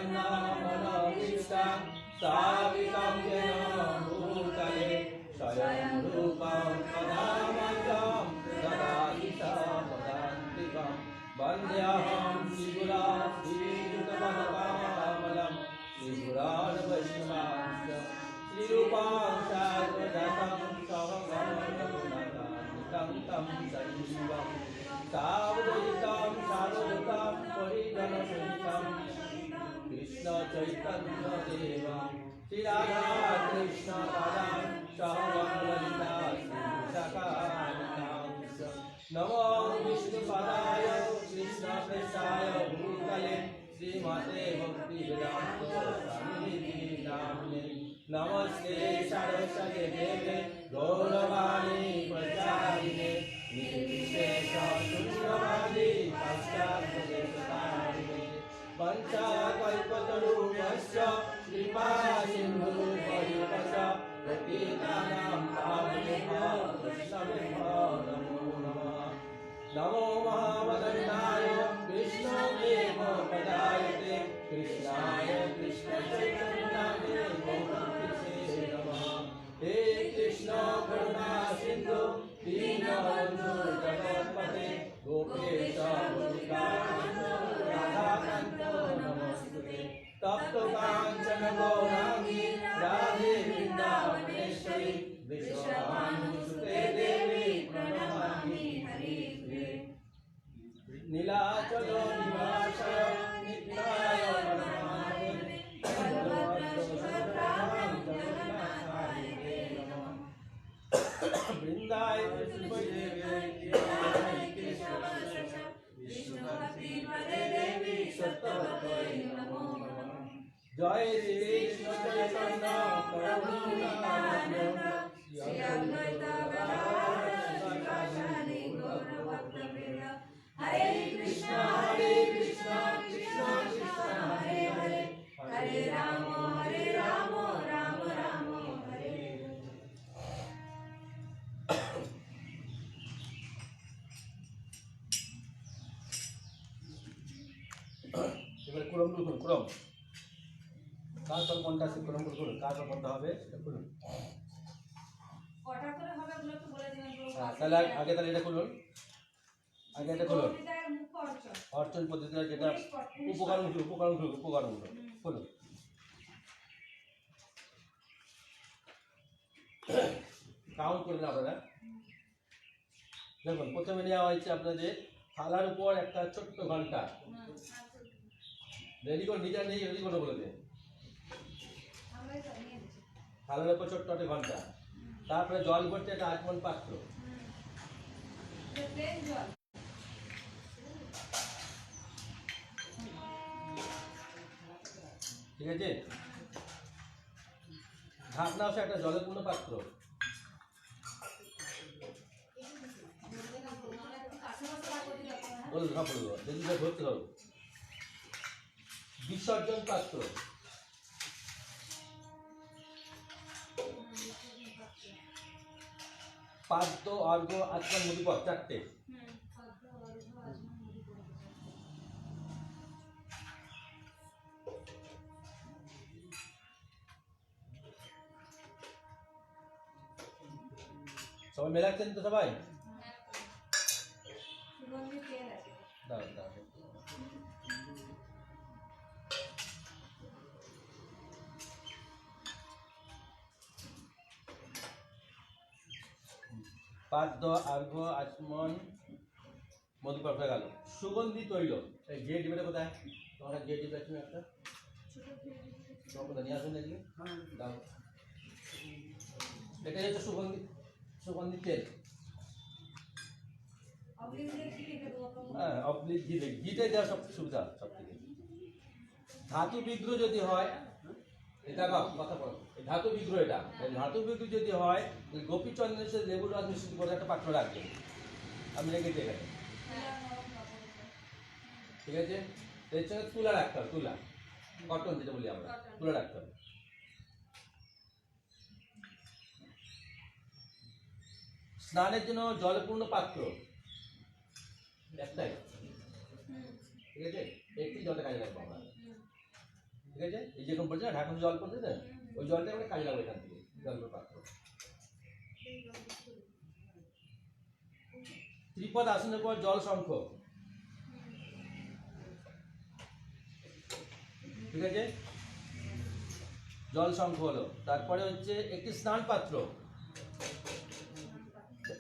मनोभीष्टं स्थापितं येन भूतले स्वयं रूपं पदामहं ददाति वदान्तिकं वन्द्याहं श्रीगुरुं श्रीयुतपदकमलं श्रीगुरान् वैष्णवांश्च श्रीरूपां साग्रजातं सहगमनं तं सजीवं सावधूतं सावधूतं परिजनसहितं कृष्ण चैतन्य देवं श्री राधा कृष्ण पादां सहगमललिता श्रीविशाखान्वितांश्च नमो विष्णुपादाय कृष्णप्रेष्ठाय भूतले श्रीमते भक्तिवेदान्त स्वामिनिधि नामिने नमस्ते सरस्वती देवे गौरवाणी प्रचारिणे निर्विशेष शून्यवादी पाश्चात्यदेशतारिणे पंचकल्पतरुभ्यश्च कृपा सिन्धुभ्यैव पतितानां पावनेभ्यो वैष्णवेभ्यो नमो नमः नमो महावदन्ताय विष्णुदेवपदाय कृष्णाय कृष्णचैतन्याय गौरकृष्णे नमः हे कृष्ण करुणा सिन्धु दीनबन्धु जगत्पते गोपेश गोपिकाकान्त राधाकान्त नमोस्तुते तप्त काञ्चन गौराङ्गी राधे वृन्दावनेश्वरी विश्वभानुसुते देवी प्रणमामि हरिप्रिये नीलाचल निवासाय नित्याय नमः वृंदाय जय श्री कृष्ण चैतन्य प्रभु नित्यानंद श्री अद्वैत गदाधर गौरभक्तवृंद हरे कृष्ण कृष्ण कृष्ण हरे हरे हरे राम राम राम हरे এবার কুরম লিখুন কুরম কার পর কোনটা আছে কুরম করুন কার পর কোনটা হবে লিখুন কটা করে হবে ওগুলো একটু বলে দিবেন তাহলে আগে তাহলে এটা খুলুন আগে এটা খুলুন পতিতার মুখ্য অর্চন অর্চন পদ্ধতিটা যেটা উপকরণগুলো খুলুন কাউন্ট করুন আপনারা দেখুন প্রথমে নেওয়া হয়েছে আপনাদের থালার উপর একটা ছোট্ট ঘন্টা রেডি করে নিজে নেই রেডি করে বলে দেন থালার উপর ছোট্ট একটা ঘন্টা তারপরে জল ভরতে একটা আচমন পাত্র ঠিক আছে ঢাকনা আছে একটা জলের পূর্ণ পাত্র বলুন না বলবো যদি ধরতে হবে বিসর্জন পাত্র পাদ্য অর্ঘ্য আচমন মধুপদ চারটে সবাই মেলাচ্ছেন তো সবাই দাও দাও পাদ্য অর্ঘ্য আচমন মধুপদ হয়ে গেল সুগন্ধি তৈল এই যে ডিবেটা কোথায় তোমার যে ডিবে তুমি একটা কোথায় নিয়ে আসুন দেখি দাও এটাই হচ্ছে সুগন্ধি তেল হ্যাঁ অবলিক ঘিতে দেওয়া সব সুবিধা সব থেকে ধাতু বিদ্রোহ যদি হয় এটা কথা বলো ধাতু বিদ্রোহ এটা ধাতু বিদ্রোহ যদি হয় গোপীচন্দ্রের সাথে লেবুর রস মিশ্রিত করে একটা পাত্র রাখবেন আমি রেখে দিয়ে গেছি ঠিক আছে এর সঙ্গে তুলা রাখতে হবে তুলা কটন যেটা বলি আমরা তুলা রাখতে হবে স্নানের জন্য জলপূর্ণ পাত্র একটাই ঠিক আছে একটি জলটা কাজে রাখবো আমরা ঠিক আছে? এই যেরকম বলছে না ঢাকন জল পড়ছে না, ওই জলটা আমরা কাজে লাগবে এখান থেকে জলের পাত্র। ত্রিপদ আসনের পর জল শঙ্খ, ঠিক আছে? জল শঙ্খ হলো। তারপরে হচ্ছে একটি স্নান পাত্র,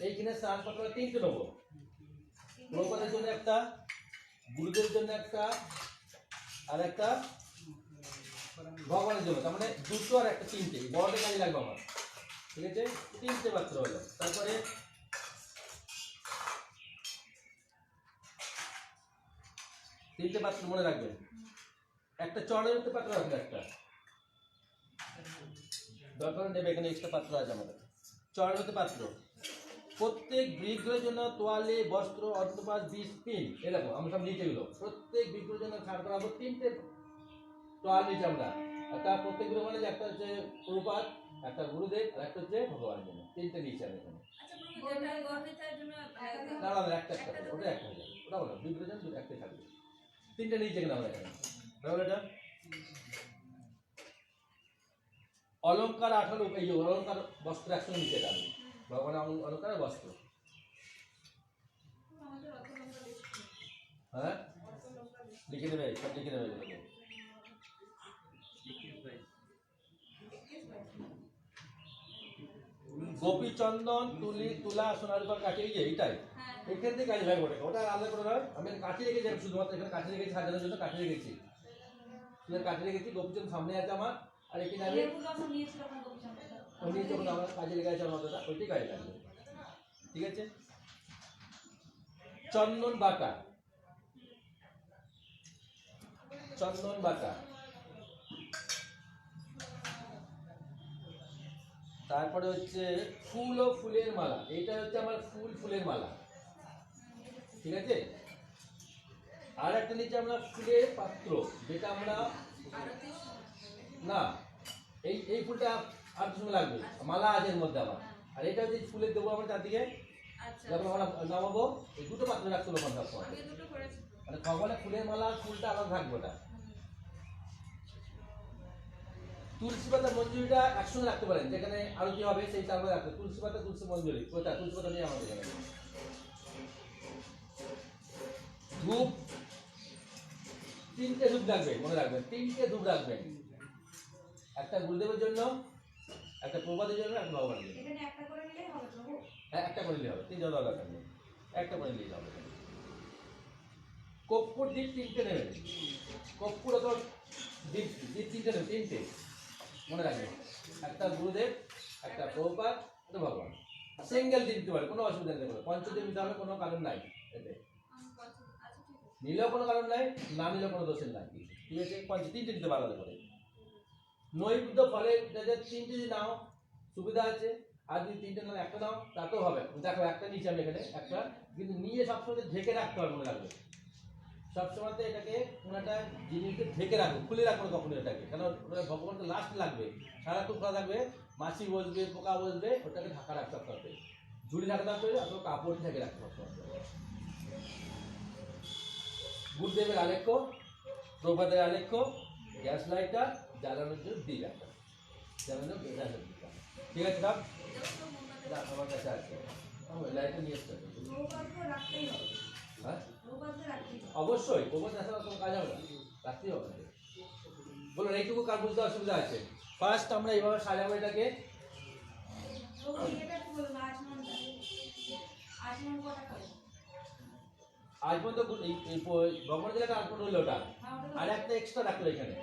এইখানে স্নান পাত্র 3টে নেবো। প্রভুপাদের জন্য একটা, গুরুদেবের জন্য একটা, আর একটা ভগবানের জন্য। তার মানে 2টো আর একটা 3টে, বড়টা কাজে লাগবে আমার, ঠিক আছে? 3টে পাত্র হলো। তারপরে 3টে পাত্র মনে রাখবেন। একটা চড়ের মধ্যে পাত্র রাখবে, একটা দরকার নেবে, এখানে এক্সট্রা পাত্র আছে আমাদের। চড়ের মধ্যে পাত্র, প্রত্যেক বিগ্রহের জন্য তোয়ালে, বস্ত্র, অন্তপাস, বিষ, পিন, এরকম আমরা সব নিচে গেলো। প্রত্যেক বিগ্রহের জন্য ছাড় করাবো 3টে তোয়াল নিচে আমরা। একটা প্রত্যেক বিগ্রহ মানে একটা হচ্ছে প্রভুপাদ, একটা গুরুদেব, আর একটা হচ্ছে ভগবানের জন্য। 3টে নিচে আমি এখানে। যেটা গণিতের জন্য না না একটা একটা ওটা একটা হয়ে যাবে, ওটা বলো বিগ্রহের জন্য একটাই থাকবে। 3টে নিচে গেলাম আমরা এখানে, তাহলে এটা অলঙ্কার 18, এই যে অলঙ্কার বস্ত্র একসঙ্গে নিচে যাবে, ভগবানের অলঙ্কার আর বস্ত্র। আমাদের অত লম্বা লিস্ট নেই। হ্যাঁ লিখে দেবে, সব লিখে দেবে এগুলোকে। গোপী চন্দন, তুলি, তুলা, সোনার উপর কাঠি, এই যে এইটাই হ্যাঁ এখান থেকে কাজে লাগবে ওটাকে, ওটা আলাদা করে নয়। আমি কাঠি রেখেছি, আমি শুধুমাত্র এখানে কাঠি রেখেছি, সাজানোর জন্য কাঠি রেখেছি, কাঠি রেখেছি। গোপীচন্দ সামনে আছে আমার, আর এখানে আমি এগুলো আমরা নিয়েছি তখন গোপীচন্দ্রটা। ওই নিয়ে যখন আমার কাজে লেগে আছে আমার ওটা, ওইটাই কাজে লাগবে, ঠিক আছে? চন্দন বাটা, চন্দন বাটা, তারপরে হচ্ছে ফুল ও ফুলের মালা, এইটা হচ্ছে আমার ফুল ফুলের মালা, ঠিক আছে? আর একটা নিচে আমরা ফুলের পাত্র, যেটা আমরা না এই এই ফুলটা আর সময় লাগবে, মালা আছে এর মধ্যে আবার। আর এটা হচ্ছে ফুলের দেবো আমরা চারদিকে, আচ্ছা যখন আমরা নামাবো এই 2টো পাত্র রাখতে হবে সব সময়। আমি দুটো করেছি। মানে ভগবানের ফুলের মালা আর ফুলটা আলাদা থাকবে ওটা। তুলসী পাতা মঞ্জুরিটা একসঙ্গে রাখতে পারেন, যেখানে আরতি হবে সেই চার রাখতে, তুলসী পাতা তুলসী মঞ্জুরি, ওটা তুলসী পাতা নিয়ে আমাদের এখানে। ধূপ 3টে ধূপ রাখবেন, মনে রাখবেন 3টে ধূপ রাখবেন, একটা গুরুদেবের জন্য, একটা প্রভাতের জন্য, একটা ভগবানের জন্য। এখানে একটা করে নিলেই হবে প্রভু। হ্যাঁ একটা করে নিলেই হবে, 3 জন দরকার নেই, একটা করে নিলেই হবে। কর্পূর দ্বীপ 3টে নেবেন, কর্পূর অথবা দ্বীপ, দ্বীপ 3টে নেবেন, 3টে মনে রাখবেন। একটা গুরুদেব, একটা প্রভুপাদ, একটা ভগবান। সিঙ্গেল দ্বীপ দিতে পারে, কোনো অসুবিধা নেই। পঞ্চদ্বীপ দিতে হবে, কোনো কারণ নাই এতে, আচ্ছা ঠিক আছে। নিলেও কোনো কারণ নাই, না নিলেও কোনো দোষের নাই, ঠিক আছে? 3টে দিতে পারলে করে। নৈবেদ্য ফলে 3টে যদি নাও সুবিধা আছে, আর যদি 3টে নাও একটা নাও তাতেও হবে। দেখো একটা নিচে আমি এখানে একটা, কিন্তু নিয়ে সবসময় ঢেকে রাখতে হবে, মনে রাখবে সবসময় এটাকে কোনো একটা জিনিসকে ঢেকে রাখবো, খুলে রাখবো কখনো এটাকে, কারণ ওটা ভগবানকে লাস্ট লাগবে, সারাক্ষণ খোলা থাকবে, মাছি বসবে, পোকা বসবে, ওটাকে ঢাকা রাখতে হবে, ঝুড়ি ঢাকা রাখতে হবে, অথবা কাপড় ঢেকে রাখতে হবে। গুরুদেবের আলেখ্য, প্রভাতের আলেখ্য, গ্যাস লাইটার, জ্বালানোর জন্য দিয়ে রাখা, জ্বালানোর গ্যাস, ঠিক আছে? সব আমার কাছে আছে, লাইটটা নিয়ে আসতে হবে। সৌভাগ্য রাখতেই হবে। হ্যাঁ সৌভাগ্য রাখতেই হবে। অবশ্যই, প্রভাত আসা কোনো কাজ হবে না, রাখতেই হবে। বলুন এইটুকু কার বুঝতে অসুবিধা আছে? ফার্স্ট আমরা এইভাবে সাজাবো এটাকে। প্রভু এটা কি বলুন, আচমনটা আচমন কটা করে? আজ পর্যন্ত ভগবান জেলাটা আর কোনো হলো ওটা, আর একটা এক্সট্রা রাখলো এখানে,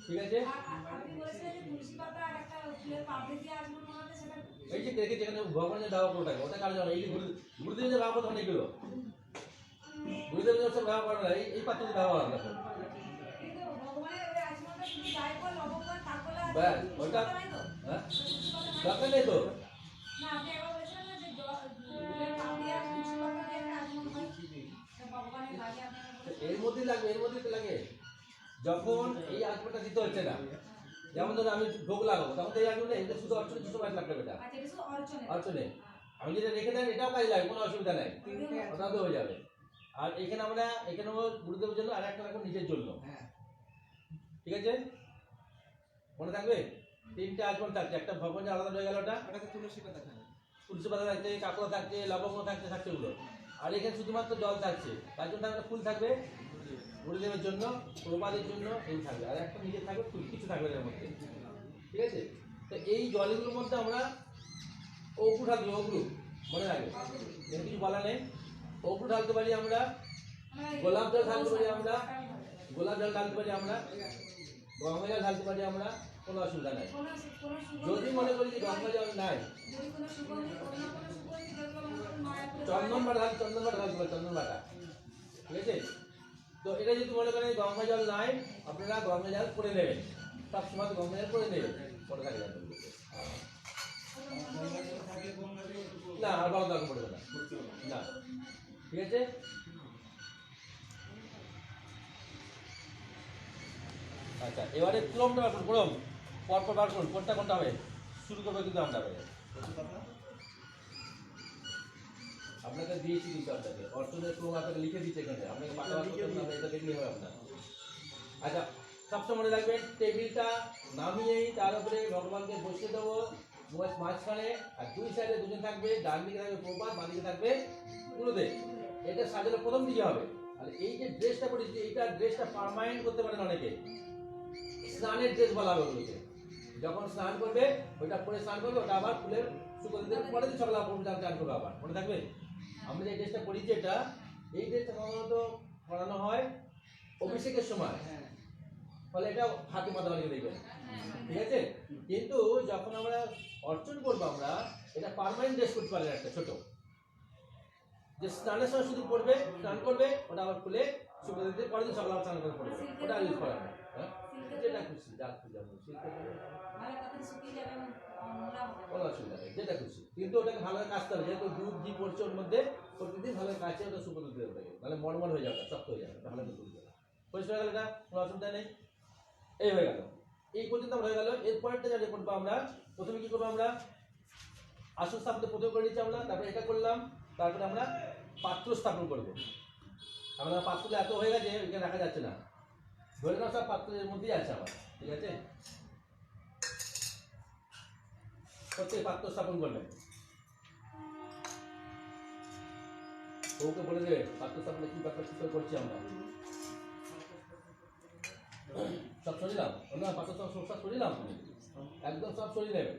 ঠিক আছে? আপনি বলেছিলেন যে তুলসী পাতা আর একটা ফুলের পাপড়ি দিয়ে আচমন বানাতে, সেটা এই যে দেখে যেখানে ভগবানের দেওয়া ওটাকে, ওটা কারণ এই গুরুদেব যে ব্যবহার করতে এগুলো, গুরুদেব সব ব্যবহার করে না, এই পাত্রটি ব্যবহার করে না। কিন্তু ভগবানের ওই আচমনটা শুধু জায়ফল, লবঙ্গ, তারপরে আর ব্যাস, তুলসী ওটা পাতা নাই তো? হ্যাঁ তুলসী পাতা নাই? দরকার নেই তো। না, আপনি একবার বলেছিলেন না যে ফুলের পাপড়ি আর তুলসী পাতা দিয়ে একটা আচমন হয়। তা ভগবানের কাজে আপনি একবার বলেছিলেন। এর মধ্যেই লাগবে, এর মধ্যেই তো লাগে। যখন এই আচমনটা দিতে হচ্ছে না, যেমন ধরো আমি ভোগ লাগাবো, তখন তো এই আচমনটা এটা শুধু অর্চনে 200 লাগবে এটা, আচ্ছা, এটা শুধু অর্চনে। অর্চনে আমি যেটা রেখে দেন এটাও কাজে লাগবে, কোনো অসুবিধা নাই, ওটাও তো হয়ে যাবে। আর এখানে আমরা এখানে গুরুদেবের জন্য আর একটা রাখবো নিজের জন্য, ঠিক আছে, মনে থাকবে? তিনটে আচমন থাকছে, একটা ভগবান আলাদা হয়ে গেল, ওটা তুলসী পাতা থাকছে, কাঁকড়া থাকছে, লবঙ্গ থাকছে, থাকছে ওগুলো। আর এখানে শুধুমাত্র জল থাকছে, তার জন্য একটা ফুল থাকবে গুরুদেবের জন্য, প্রবাদের জন্য এই থাকবে, আর একটা নিজের থাকবে ফুল, কিছু থাকবে এর মধ্যে। ঠিক আছে, তো এই জলগুলোর মধ্যে আমরা অগ্রু ঢালবো, অগ্রু মনে রাখবে, এর কিছু বলা নেই। অগ্রু ঢালতে পারি আমরা, গোলাপ জল ঢালতে পারি আমরা, গোলাপ জল ঢালতে পারি আমরা, গঙ্গা জল ঢালতে পারি আমরা, কোনো অসুবিধা নাই। যদি মনে করি যে গঙ্গা জল নাই, চন্দন বাটা ঢালতে, চন্দন বাটা ঢালতে পারি, চন্দন বাটা। ঠিক আছে, তো এটা যদি মনে করেন গঙ্গা জল নাই, আপনারা গঙ্গা জল করে নেবেন, সব সময় গঙ্গা জল করে নেবেন, পরে থাকে না, আর ভালো দরকার পড়বে না, না। ঠিক আছে, আচ্ছা এবারে ক্রমটা বার করুন, ক্রম পরপর বার করুন, কোনটা কোনটা হবে, শুরু করবে কিন্তু আমরা আপনাকে দিয়েছি, কিন্তু আপনাকে অর্থনের ক্রম আপনাকে লিখে দিচ্ছে এখানে, আপনাকে পাতা বার করতে হবে, এটা দেখলেই হবে আপনার। আচ্ছা সবসময় মনে রাখবেন, টেবিলটা নামিয়েই তার উপরে ভগবানকে বসিয়ে দেবো মাঝখানে, আর দুই সাইডে দুজন থাকবে, ডান দিকে থাকবে প্রপাত, বাঁ দিকে থাকবে গুরুদেব। এটা সাজানো প্রথম দিকে হবে। আর এই যে ড্রেসটা পরেছি, এইটা ড্রেসটা পার্মানেন্ট করতে পারেন অনেকে, স্নানের ড্রেস বলা হবে ওগুলোকে। যখন স্নান করবে ওইটা পরে স্নান করবে, ওটা আবার খুলে শুকোতে দেবে, পরের দিন সকালে চান করবে আবার, মনে থাকবে? আমরা যে ড্রেসটা পরেছি এটা, এই ড্রেসটা সাধারণত পরানো হয় অভিষেকের সময়, ফলে এটা হাতে মাথা লাগিয়ে দেখবেন, ঠিক আছে? কিন্তু যখন আমরা অর্চন করবো আমরা, এটা পার্মানেন্ট ড্রেস করতে পারবেন, একটা ছোট, যে স্নানের সময় শুধু পড়বে, স্নান করবে, ওটা আবার খুলে শুকনো দিতে, পরের দিন সকালে স্নান করে পড়বে, ওটা ইউজ করা হয়। যেটা খুশি, যা খুশি যেমন কোনো অসুবিধা নেই, যেটা খুশি, কিন্তু ওটাকে ভালোভাবে কাচতে হবে, যেহেতু দুধ ঘি পড়ছে ওর মধ্যে, প্রতিদিন ভালোভাবে কাছে ওটা শুকনো দিতে হবে, নাহলে মরমর হয়ে যাবে, শক্ত হয়ে যাবে, ভালো করে তুলতে হবে। পরিষ্কার হয়ে গেল, এটা কোনো অসুবিধা নেই। এই হয়ে গেল, এই পর্যন্ত হয়ে গেল। এর পরেরটা যা করবো আমরা, প্রথমে কি করবো আমরা, আসন স্থাপন প্রথমে করে নিচ্ছি আমরা, তারপরে এটা করলাম, তারপরে আমরা পাত্র স্থাপন করবো। আমরা পাত্রগুলো এত হয়ে গেছে এখানে রাখা যাচ্ছে না, ধরে নাও সব পাত্রের মধ্যেই আছে আমার, ঠিক আছে? প্রত্যেক পাত্র স্থাপন করবেন, ওকে বলে দেবে পাত্র স্থাপনে কি ব্যাপার, কি করে করছি আমরা, সব সরিলাম না, পাত্র সব সব সরিলাম, একদম সব সরিয়ে নেবে,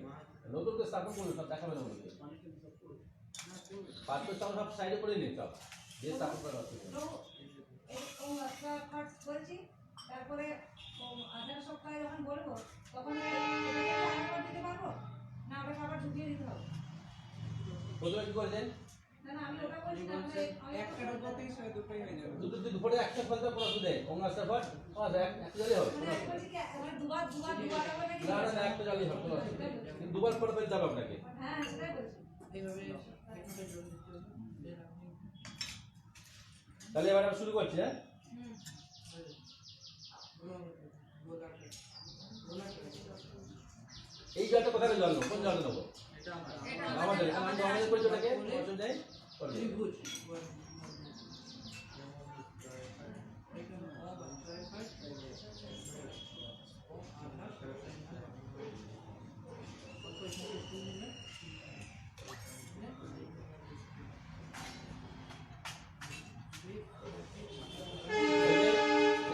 নতুন করে স্থাপন করবে, সব দেখাবে না বলবে, পাত্র স্থাপন সব সাইডে করে নিন, সব যে স্থাপন করা হচ্ছে। তারপরে আধার সপ্তাহে যখন বলবো তখন দিতে পারবো না, ওটা খাবার ঢুকিয়ে দিতে হবে? প্রথমে কি করছেন? না না, আমি ওটা বলছি না, একটার উপর থেকে দুটোই হয়ে যাবে। দুপুরে একটা ফলটা কোনো অসুবিধা নেই, অঙ্গাসটার পর একটা জলই হবে, কোনো অসুবিধা নেই। দুবার না না না, একটা জলই হবে, কোনো অসুবিধা নেই, কিন্তু দুবার করে ফেলতে হবে আপনাকে। হ্যাঁ সেটাই বলছি। তাহলে এবার আমরা শুরু করছি, হ্যাঁ? এই জলটা কোথায় জল নেবো, কোন জল নেবো? আমাদের আমাদের করছি ওটাকে, অসুবিধা নেই,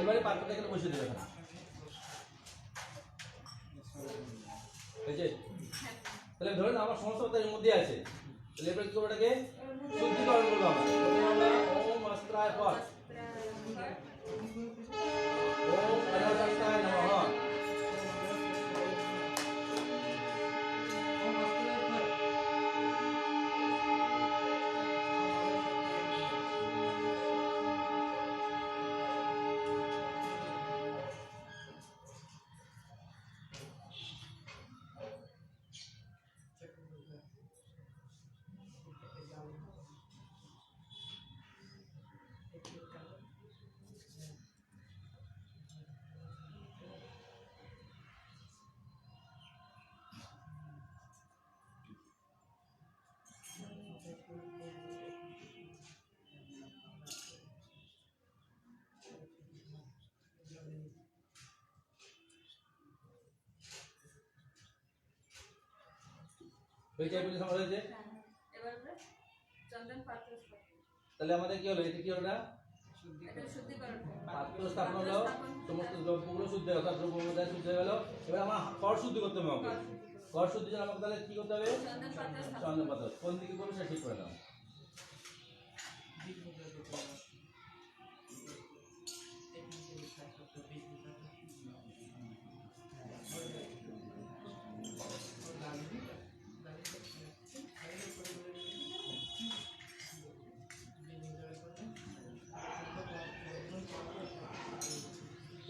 এবারে পাত্রটা এখানে বসে দেবে, তাহলে ধরুন আমার সমস্ত কথা এর মধ্যে আছে, তাহলে এবার কি করবো, ওটাকে শুদ্ধিকরণ করবো আমরা। প্রথমে আমরা ওম অস্ত্রায় পর, ওম অনাশাস্তায় নমঃ, হয়েছে পুজো সমাজ হয়েছে। এবার চন্দন পাত্র তাহলে আমাদের কি হলো, এটা কি হলো না, এটা শুদ্ধিকরণ পাত্র স্থাপন হলো, সমস্ত দ্রব্যগুলো শুদ্ধ হয়ে গেল, দ্রব্য শুদ্ধ হয়ে গেল। এবার আমার কর শুদ্ধি করতে হবে আমাকে, কর শুদ্ধির জন্য আমাকে তাহলে কি করতে হবে, চন্দন পাত্র চন্দন পাত্র কোন দিকে করবো সেটা ঠিক করে নাও।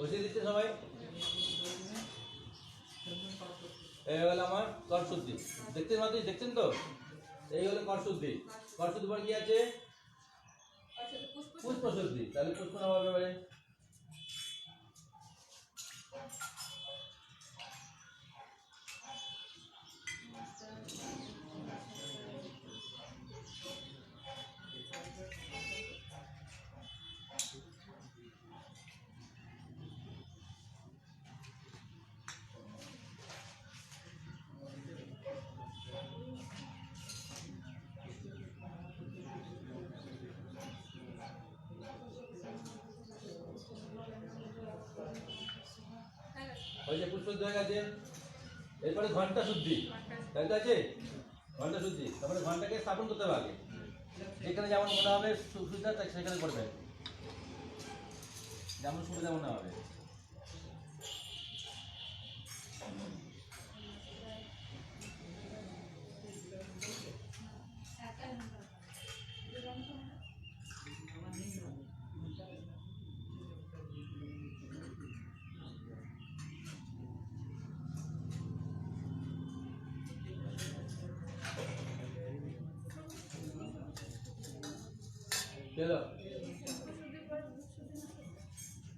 বসিয়ে দিচ্ছে সবাই। এই হলো আমার কর শুদ্ধি, দেখছেন তো, এই হলো কর শুদ্ধি। কর শুদ্ধি পর কি আছে, পুষ্প শুদ্ধি। তাহলে পুষ্প নাম হবে এবারে। হয়েছে পুষ্প শুদ্ধি হয়ে গেছে। এরপরে ঘন্টা শুদ্ধি, তাই তো আছে ঘন্টা শুদ্ধি। তারপরে ঘন্টাকে স্থাপন করতে হবে আগে, যেখানে যেমন মনে হবে সুবিধা তাই সেখানে করবে, যেমন সুবিধা মনে হবে। চলো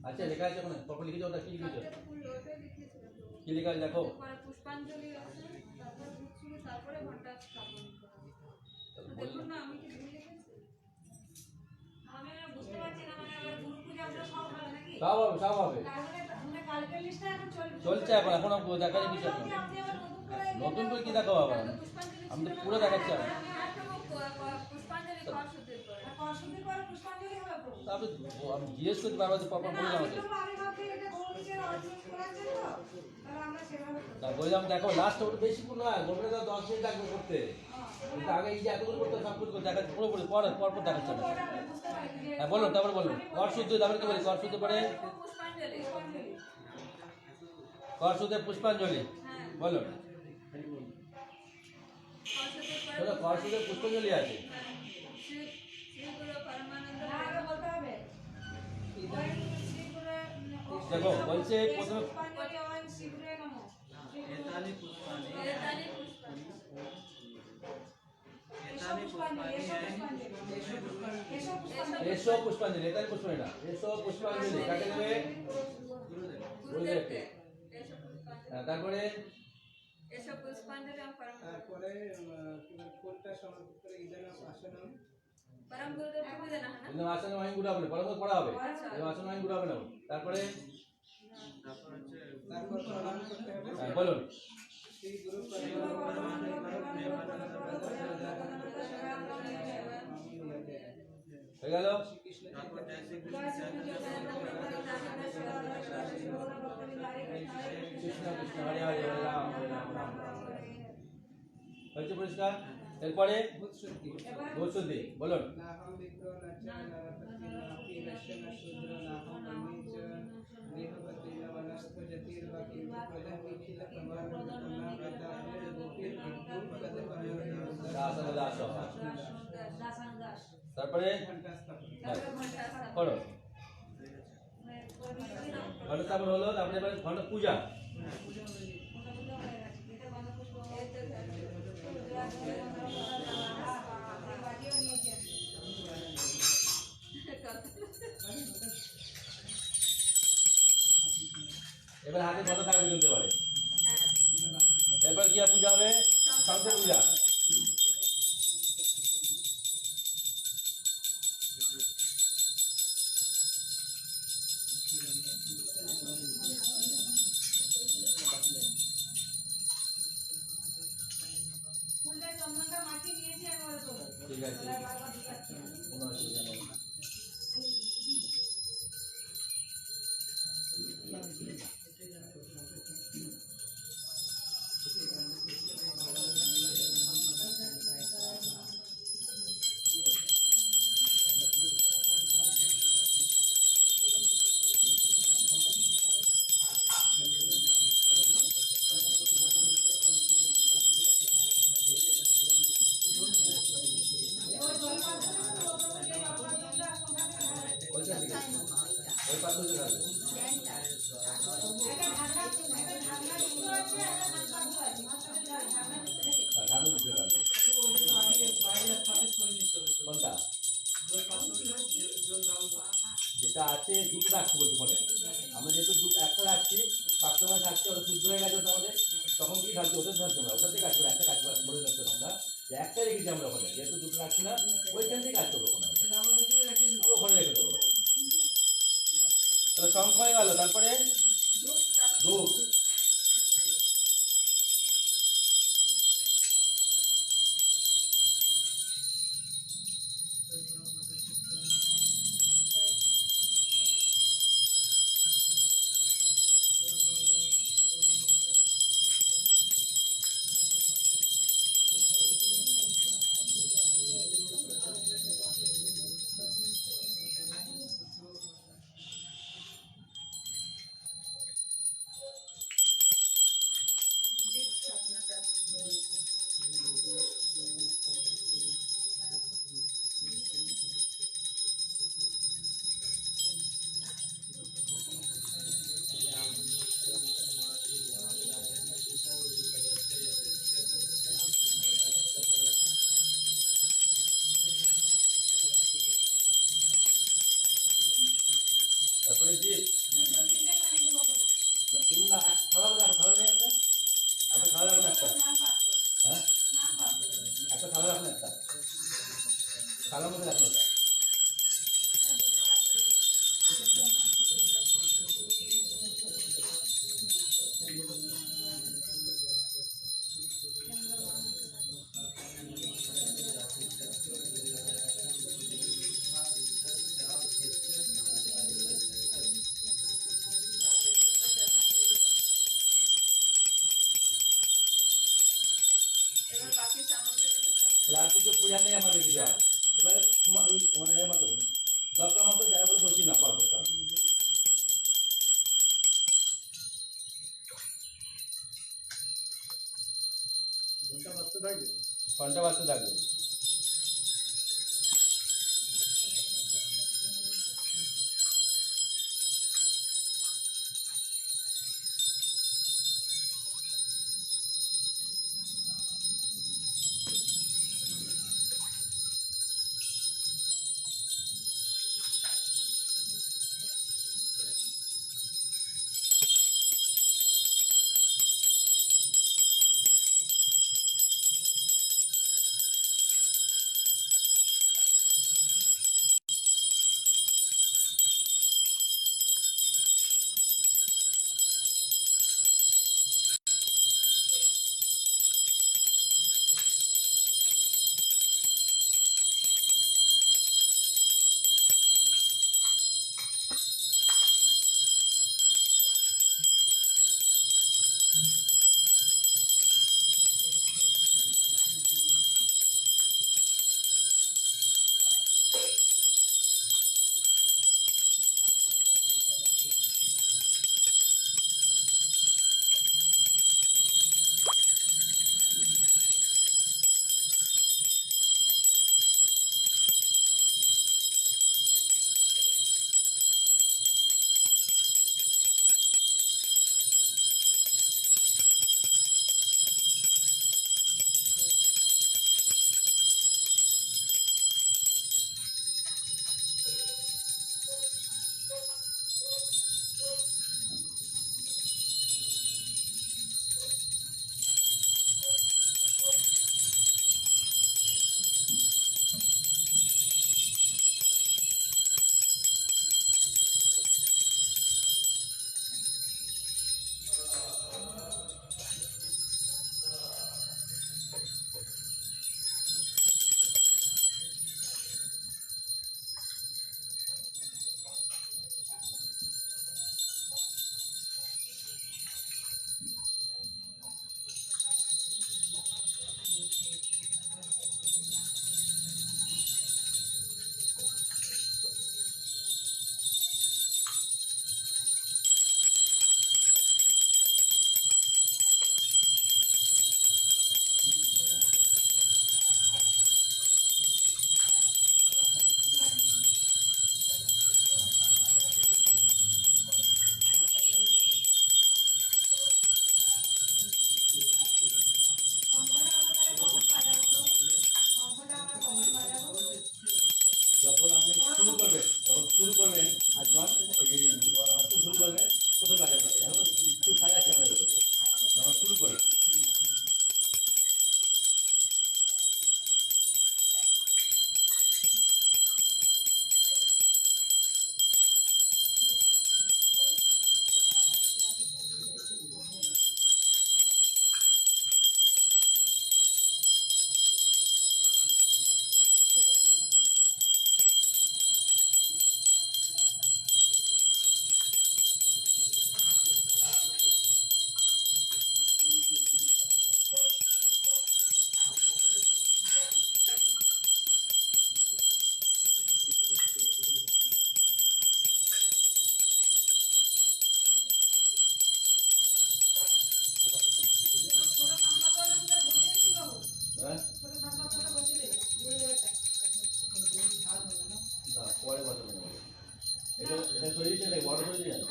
আচ্ছা লেখা আছে ওখানে, কখন লিখেছো ওটা, কি লিখেছো, কি লেখা আছে দেখো। পুষ্পাঞ্জলি আছে, তারপর দুধ, তারপরে ঘন্টা স্থাপন করা। দেখুন না আমি কি ভুল লিখেছি? আমি বুঝতে পারছি না, মানে আবার গুরু পূজা ওটা সব হবে নাকি? সব হবে, সব হবে, মানে কালকের লিস্টটা এখন চলছে এখন, এখন দেখা যায় কিছু এখন। নতুন করে কি দেখাবো আবার, আমি তো পুরো দেখাচ্ছি এখন। পুষ্পাঞ্জলি কর শুদ্ধির পরে। কর শুদ্ধির পরে পুষ্পাঞ্জলি হবে প্রভু। তারপরে আমি জিজ্ঞেস করতে পারবো যে পরপর বলে আমাকে, আমি ভাবছি এটা গৌরীকে অর্জন করাচ্ছে তো, তাহলে আমরা সেভাবে করব। তা বললাম দেখো লাস্ট ওটা বেশি পুরো না, গোটা তো 10 মিনিট লাগবে করতে, কিন্তু আগে এই যে এতগুলো করতে সব কিছু দেখাচ্ছে পুরোপুরি, পরপর দেখাচ্ছে না। ওটা আমরা বুঝতে পারি যে হ্যাঁ বলুন, তারপরে বলুন কর শুদ্ধি, তারপরে কি বলি, কর শুদ্ধি পরে পুষ্পাঞ্জলি। কর শুদ্ধি পুষ্পাঞ্জলি হ্যাঁ। বলুন। কর শুদ্ধির পরে বলো কর শুদ্ধি পুষ্পাঞ্জলি আছে। শ্রী গুরু পরমানন্দ আগে বলতে হবে। শ্রী গুরু দেখো বলছে প্রথমে পুষ্পাঞ্জলি ওম শ্রী গুরুয়ে নমঃ। एतानि पुष्पाणि এতানি পুষ্পাঞ্জলি। এসো পুষ্পাঞ্জলি, এসো পুষ্পাঞ্জলি, এসো পুষ্পাঞ্জলি, এসো পুষ্পাঞ্জলি। এসো পুষ্পাঞ্জলি, এটাই পুষ্পাঞ্জলি না, এসো পুষ্পাঞ্জলি কাকে দেবে, গুরুদেবকে। এসো পুষ্পাঞ্জলি। হ্যাঁ, তারপরে এসো পুষ্পাঞ্জলি ওম পরম তারপরে কোনটা সমাপ্ত করে ইদানা আসনম পরম গুরুদেব পূজা না হয় না? কিন্তু আসন আইন গুড়া হবে না, পরে পড়া হবে, আসন আইন গুড়া হবে না। তারপরে তারপর প্রণাম করতে হবে। হ্যাঁ, বলুন শ্রী গুরু হয়ে গেল। কৃষ্ণ কৃষ্ণ কৃষ্ণ হরে হরে, হরে রাম হরে রাম, রাম রাম হরে হরে। হয়েছে পরিষ্কার। এরপরে ভূত শুদ্ধি ভূত শুদ্ধি বলুন। নাহম বিপ্র নচ নরপতি নাপি নশ্যন শূদ্র নাহম অনিচ দেহপতি নবনস্থ জ্যোতির্বাকি প্রজা নিখিল প্রমাণ প্রতাপের গোপীর ভক্ত পদ দাস দাস। দাস। তারপরে ঘন্টা স্থাপন হ্যাঁ, ঘন্টা স্থাপন। করো ঘন্টা স্থাপন হলো। তারপরে এবার ঘন্টা পূজা, এবার হাতে ঘন্টা থাকবে চলতে পারে। এরপর কি পূজা হবে, শঙ্খ পূজা। ফুলটা ঠিক আছে, কোনো অসুবিধা নেই। ওইটা ঠিক আছে, ওই পাথরটা থাকবে। হ্যাঁ, ঢাকনি দিতে থাকবে। কোনটা? যেটা আছে দুটো রাখছি বলছি মনে, আমরা যেহেতু একটা রাখছি, কাস্টমার থাকছে, ওটা শুদ্ধ হয়ে গেছে ওটা আমাদের, তখন কি থাকছে? ওটা থাকছে না, ওটাতে কাজ করে একটা কাজ বলে যাচ্ছে আমরা যে একটা রেখেছি আমরা ওখানে, যেহেতু দুটো রাখছি না, ওইখান থেকে কাজ করবো ওখানে, ওখানে রেখে দেবো। তাহলে শঙ্খ হয়ে গেল, তারপরে ধূপ। তারপরে যে তিন না থালা রাখবেন, থালা নিয়ে আসবেন, একটা থালা রাখবেন, একটা হ্যাঁ একটা থালা রাখবেন, একটা থালার মধ্যে রাখবেন ওটা। আর কিছু পূজা নেই আমাদের কিছু, এবারে ওই মানে এর মতো দরকার মতো যারা বলে বলছি না পর করতে হবে। ঘন্টা বাজতে থাকবে। আছে আমরা এগুলো আমরা শুরু করি। হ্যাঁ না, পরে বসাবো না। এটা সরিয়ে দিচ্ছে নাকি? বড় সরিয়ে দিচ্ছে?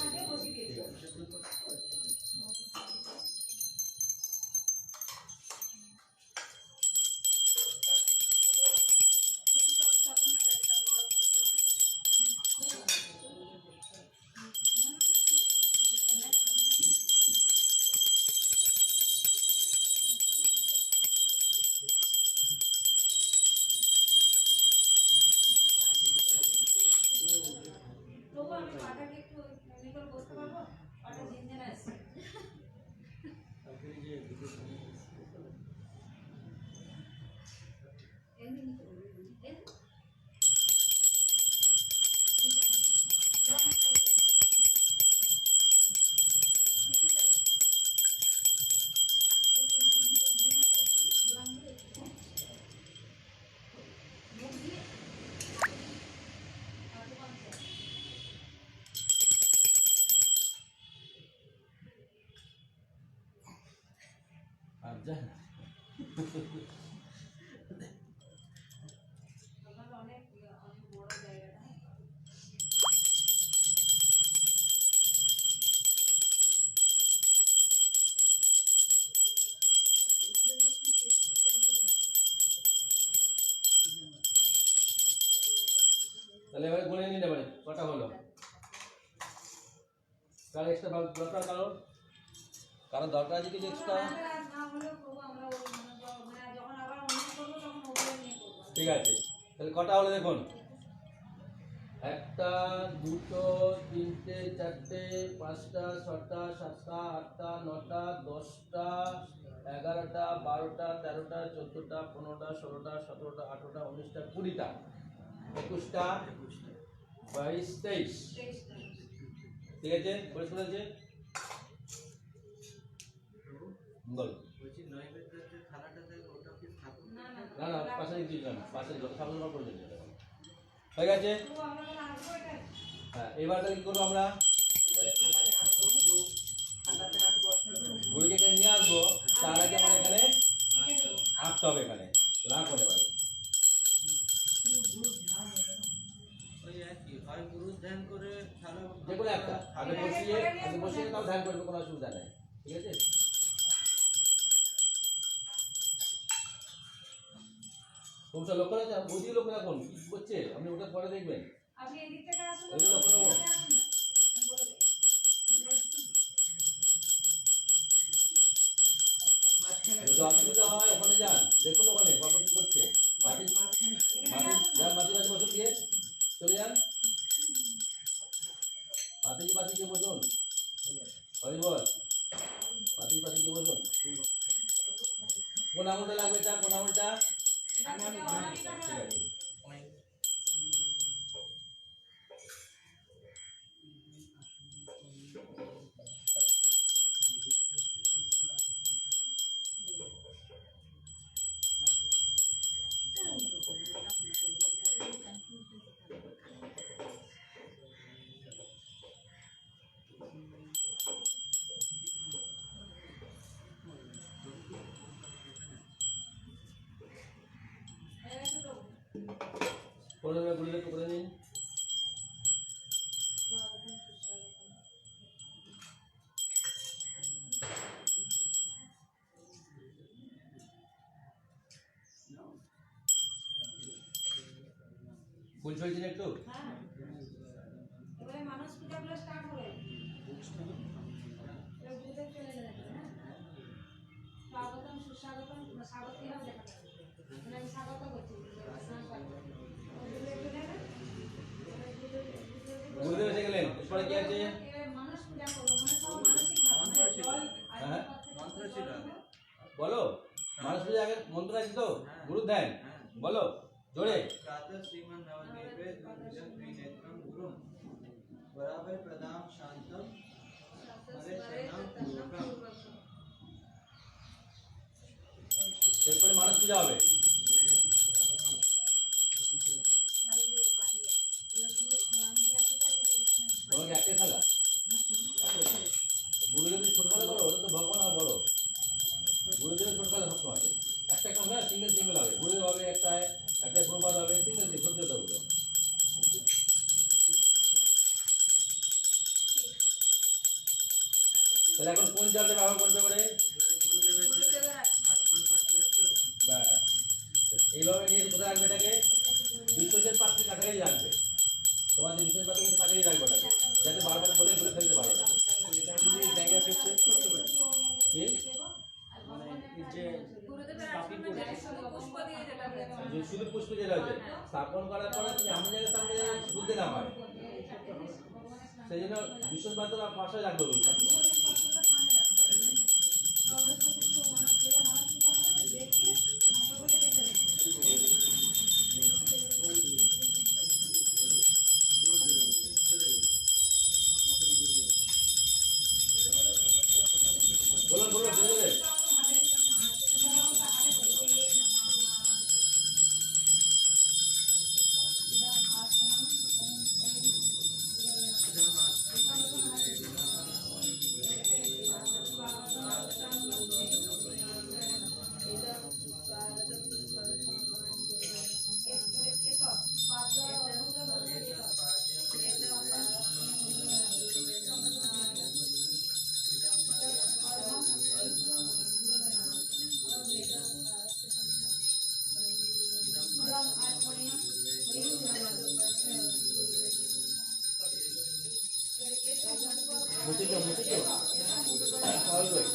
ঠিক আছে। তবু আমি পাটাকে একটু এমনি করে বসতে পারবো? পাটা ঝিনঝিনে আসছে। এমনি নিতে পারবো। এমনি? মুখ দিয়ে হাঁটু পাচ্ছে। আর যা আপনার অনেক অনেক বড় জায়গাটা। তাহলে এবারে গুনে নিন এবারে কটা হলো। কার এক্সট্রা দরকার? কারণ দরকার আছে কিছু এক্সট্রা? না হলেও করবো আমরা ওই মানে যখন আবার অন্য করবো তখন ওগুলো নিয়ে করবো। ঠিক আছে, তাহলে কটা হলো দেখুন। একটা, দুটো, তিনটে, চারটে, পাঁচটা, ছটা, সাতটা, আটটা, নটা, 10টা, 11টা, 12টা, 13টা, 14টা, 15টা, 16টা, 17টা, 18টা, 19টা, 20টা, 21টা, 22, 23। ঠিক আছে, পরিষ্কার আছে? বল। না না না না, পাশে দিলাম, পাশে সামনে করে দিলাম। হয়ে গেছে। তবু আমরা যখন আসবো এটা হ্যাঁ, এবার তাহলে কি করবো আমরা? গুড়িকে এখানে নিয়ে আসবো, তার আগে আমার এখানে এঁকে দেবো। আঁকতে হবে, এখানে না করতে পারে। যে কোনো একটা আগে বসিয়ে তাও ধ্যান করবে, কোনো অসুবিধা নেই। ঠিক আছে, তোমার লক্ষ্য আছে, বুঝিয়ে লক্ষ্য রাখুন কি করছে, আপনি ওটা পরে দেখবেন। আপনি এদিক থেকে আসুন না, ওই জন্য লক্ষ্য রাখুন। আসুন না। আমি বলে দিই। যদি অসুবিধা হয় ওখানে যান, দেখুন ওখানে বাবা কি করছে। মাটি যান, মাটি মাঝে বসুন, গিয়ে চলে যান, মাটি পাশে গিয়ে বসুন। হরিবল, মাটি পাশে গিয়ে বসুন। কোন আঙুলটা লাগবে? এটা কোন আঙুলটা? ঠিক আছে। করে গুলিলে করে নিন। ফুল ছড়িয়েছেন একটু? হ্যাঁ, এবারে মানুষ পূজাগুলো স্টার্ট হবে। এবার বুঝতে স্বাগত কিভাবে দেখা যাবে? আমি স্বাগত করছি স্নান করতে। গুরুদেব এসে গেলেন, এরপরে কি আছে? মানুষ পূজা করবো মানে সব মানসিক ভাবে হ্যাঁ মন্ত্র ছিল বলো, মানুষ পূজা আগে মন্ত্র আছে তো, গুরু ধ্যান বলো জোরে। प्रातः श्रीमन् नवदीपे द्विजं त्रिनेत्रं गुरुं बराबर प्रदाम शांतम हरे शरणं पूर्वकम। এরপরে মানুষ পূজা হবে। তোমাকে একটাই খেলা, গুরুদেবের ছোট খেলা করো, ওটা তো ভগবান আর বড়। গুরুদেবের ছোট খেলা সবসময় আছে, একটা একটা হবে, সিঙ্গেল সিঙ্গেল হবে, গুরুদেব হবে একটাই, একটা প্রভাত হবে, সিঙ্গেল সিঙ্গেল ছোট ছোট ওগুলো। তাহলে এখন কোন জলটা ব্যবহার করতে পারে? ব্যাস। এইভাবে নিয়ে কোথায় রাখবে এটাকে? বিসর্জন পাত্রের কাছাকাছি রাখবে। তোমার যে বিসর্জন পাত্রের কাছাকাছি রাখবে ওটাকে, যাতে বারবার বলে ঘুরে ফেলতে পারো না। এটা যদি জায়গা ফিক্স করতে পারি কি? মানে এই যে গুরুদেবের আশ্রমে যাই শুধু পুষ্প দিয়ে যেটা দেয়। যে শুধু পুষ্প যেটা হচ্ছে স্থাপন করার পরে তুমি এমন জায়গায় সামনে বুঝতে না হয়, সেই জন্য বিসর্জন পাত্র পাশে রাখবে ওই পাত্র। বলুন বলুন ধীরে ধীরে। মুছিছো মুছিছো সহজ করে।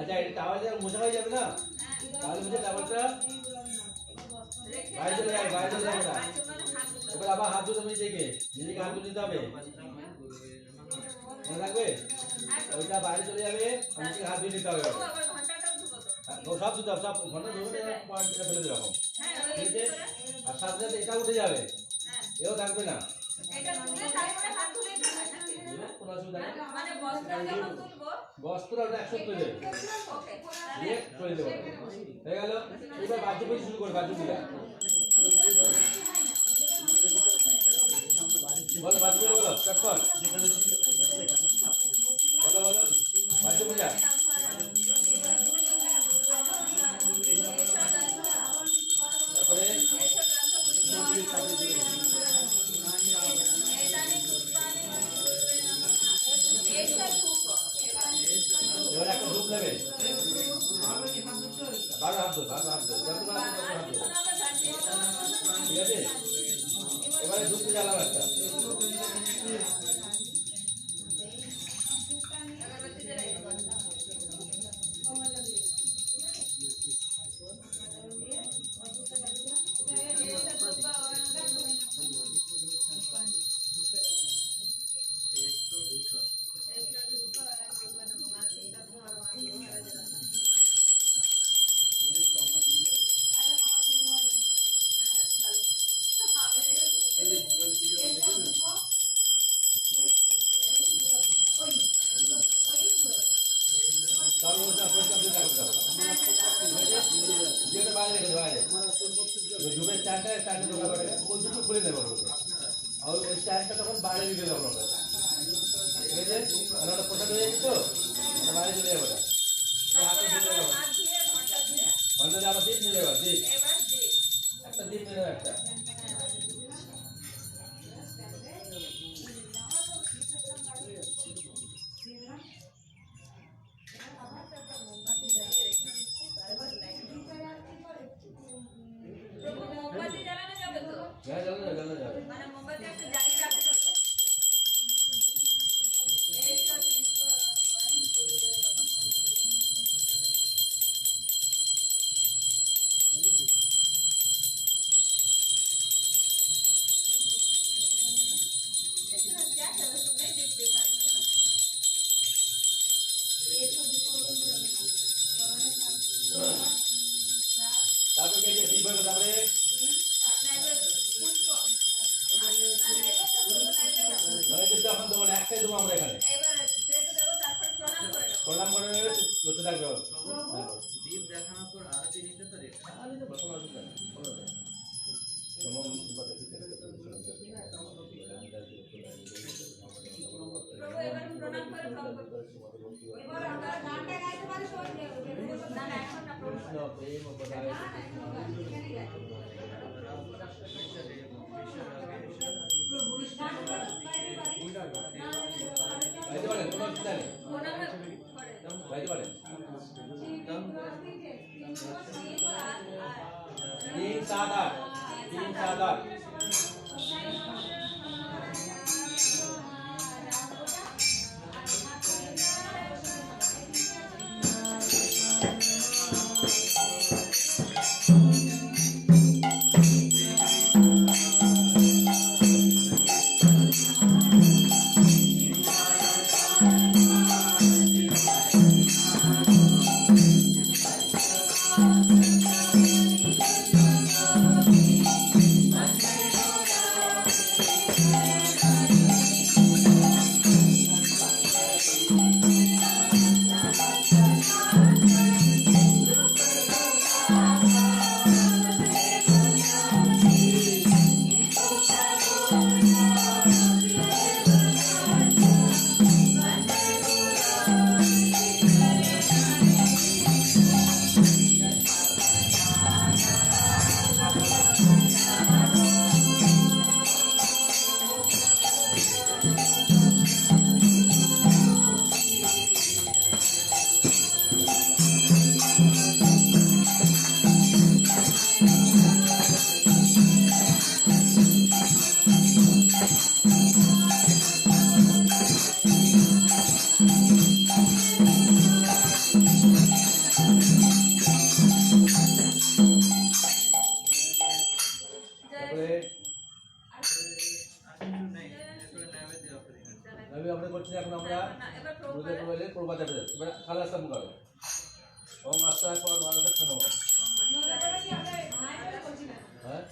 আচ্ছা এটা টাওয়ার যখন মোছা হয়ে যাবে না, তাহলে বুঝে টাওয়ারটা বাইরে চলে যাবে, বাইরে চলে যাবে না। এবার আবার হাত ধুতে হবে নিজেকে, নিজেকে হাত ধুতে নিতে হবে, মনে থাকবে? ওইটা বাইরে চলে যাবে, আর নিজেকে হাত ধুয়ে নিতে হবে। সব ধুতে হবে, সব ঘন্টা ধুবে পয়েন্টটা ফেলে দেবে এরকম, ঠিক আছে? আর সাথে সাথে এটা উঠে যাবে, এও থাকবে না, কোনো অসুবিধা নেই। বস্ত্র ওটা 170 দেবে, দিয়ে চলে দেবো, হয়ে গেল। এবার বাদ্য পুজো শুরু করে, বাদ্য পূজা বলো, বাদ্য পূজা বলো, চটপট বলো বলো, বাদ্য পূজা। তারপরে এবার একটা ধূপ নেবে, 12 হাত ধো, 12 হাত ধো, যত বার তত হাত ধো, ঠিক আছে? এবারে ধূপটা জ্বালাও একটা। তাহলে ওটা পরিষ্কার করে রাখতে হবে, যেটা বাইরে রেখে দেওয়া যায়। ধূপের স্ট্যান্ডটা ঢোকা করে ওই দুটো খুলে দেবো, আর ওই স্ট্যান্ডটা তখন বাইরে দিতে দেবো আমরা, ঠিক আছে? আর ওটা পোষা হয়ে যাচ্ছে তো, ওটা বাইরে চলে যাবে, ওটা হাতে দিয়ে দেবো, ঘন্টা দিয়ে আবার দ্বীপ নিয়ে যাবো, দ্বীপ একটা দ্বীপ নিয়ে যাবো একটা। হ্যাঁ জানো যাবে মানে মোবাইলটা একটু জ্বালিয়ে রাখতে হবে। এইটা জিনিসটা তারপরে কে ঠিক হয়ে তারপরে এখন দেবো না, একটাই দেবো আমরা এখানে প্রণাম করে নেবে বসে থাকবে দীপ দেখানোর পর আরতি নিতে পারে। গাইতে পারেন, কোনো অসুবিধা নেই, গাইতে পারেন। तीन सात आठ 3 7 8 আমরা করছি এখন আমরা বুঝে বলে প্রবাদ যাবে এবার খালাস সাম করো ওম আস্তায় পর মানুষ একটা নেব হ্যাঁ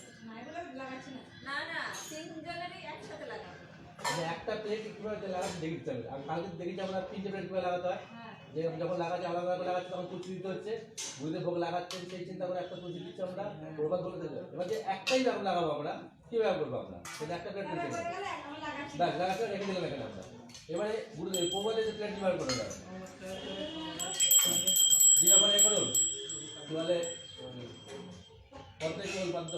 না না তিনজনেরই একসাথে লাগাবো। মানে একটা প্লেট কিভাবে লাগাতে দেখতে হবে আর কালকে দেখেছি আমরা 3টে প্লেট কিভাবে লাগাতে হয় যে যখন লাগাচ্ছি আলাদা আলাদা লাগাচ্ছি তখন তুলসী দিতে হচ্ছে বুঝে ভোগ লাগাচ্ছেন সেই চিন্তা করে একটা তুলসী দিচ্ছি আমরা প্রবাদ বলে দেবো এবার যে একটাই ব্যাগ লাগাবো আমরা কিভাবে করবো আমরা সেটা একটা প্লেট দিতে ব্যাগ লাগাতে রেখে দিলাম এখানে আমরা এবারে গুরুদেব প্রবাদে যে প্লেট কিভাবে করে দেবে যে আবার এ করুন কি বলে কত কেবল বাধ্য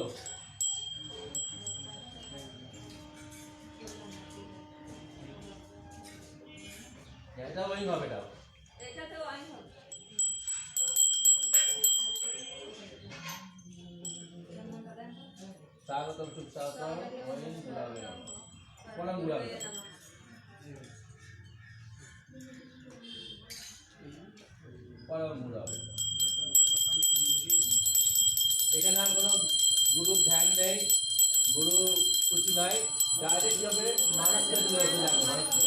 এটা ওই হবে এটা এটাতেও আইন হবে। স্বাগতম সুস্বাগতম ওইন গুলাবে প্রণাম গুলাবে প্রণাম গুলাবে এখানে আর কোনো গুরুর ধ্যান নেই গুরু কিছু নাই ডাইরেক্ট কি হবে মানুষকে চলে যাবে মানুষকে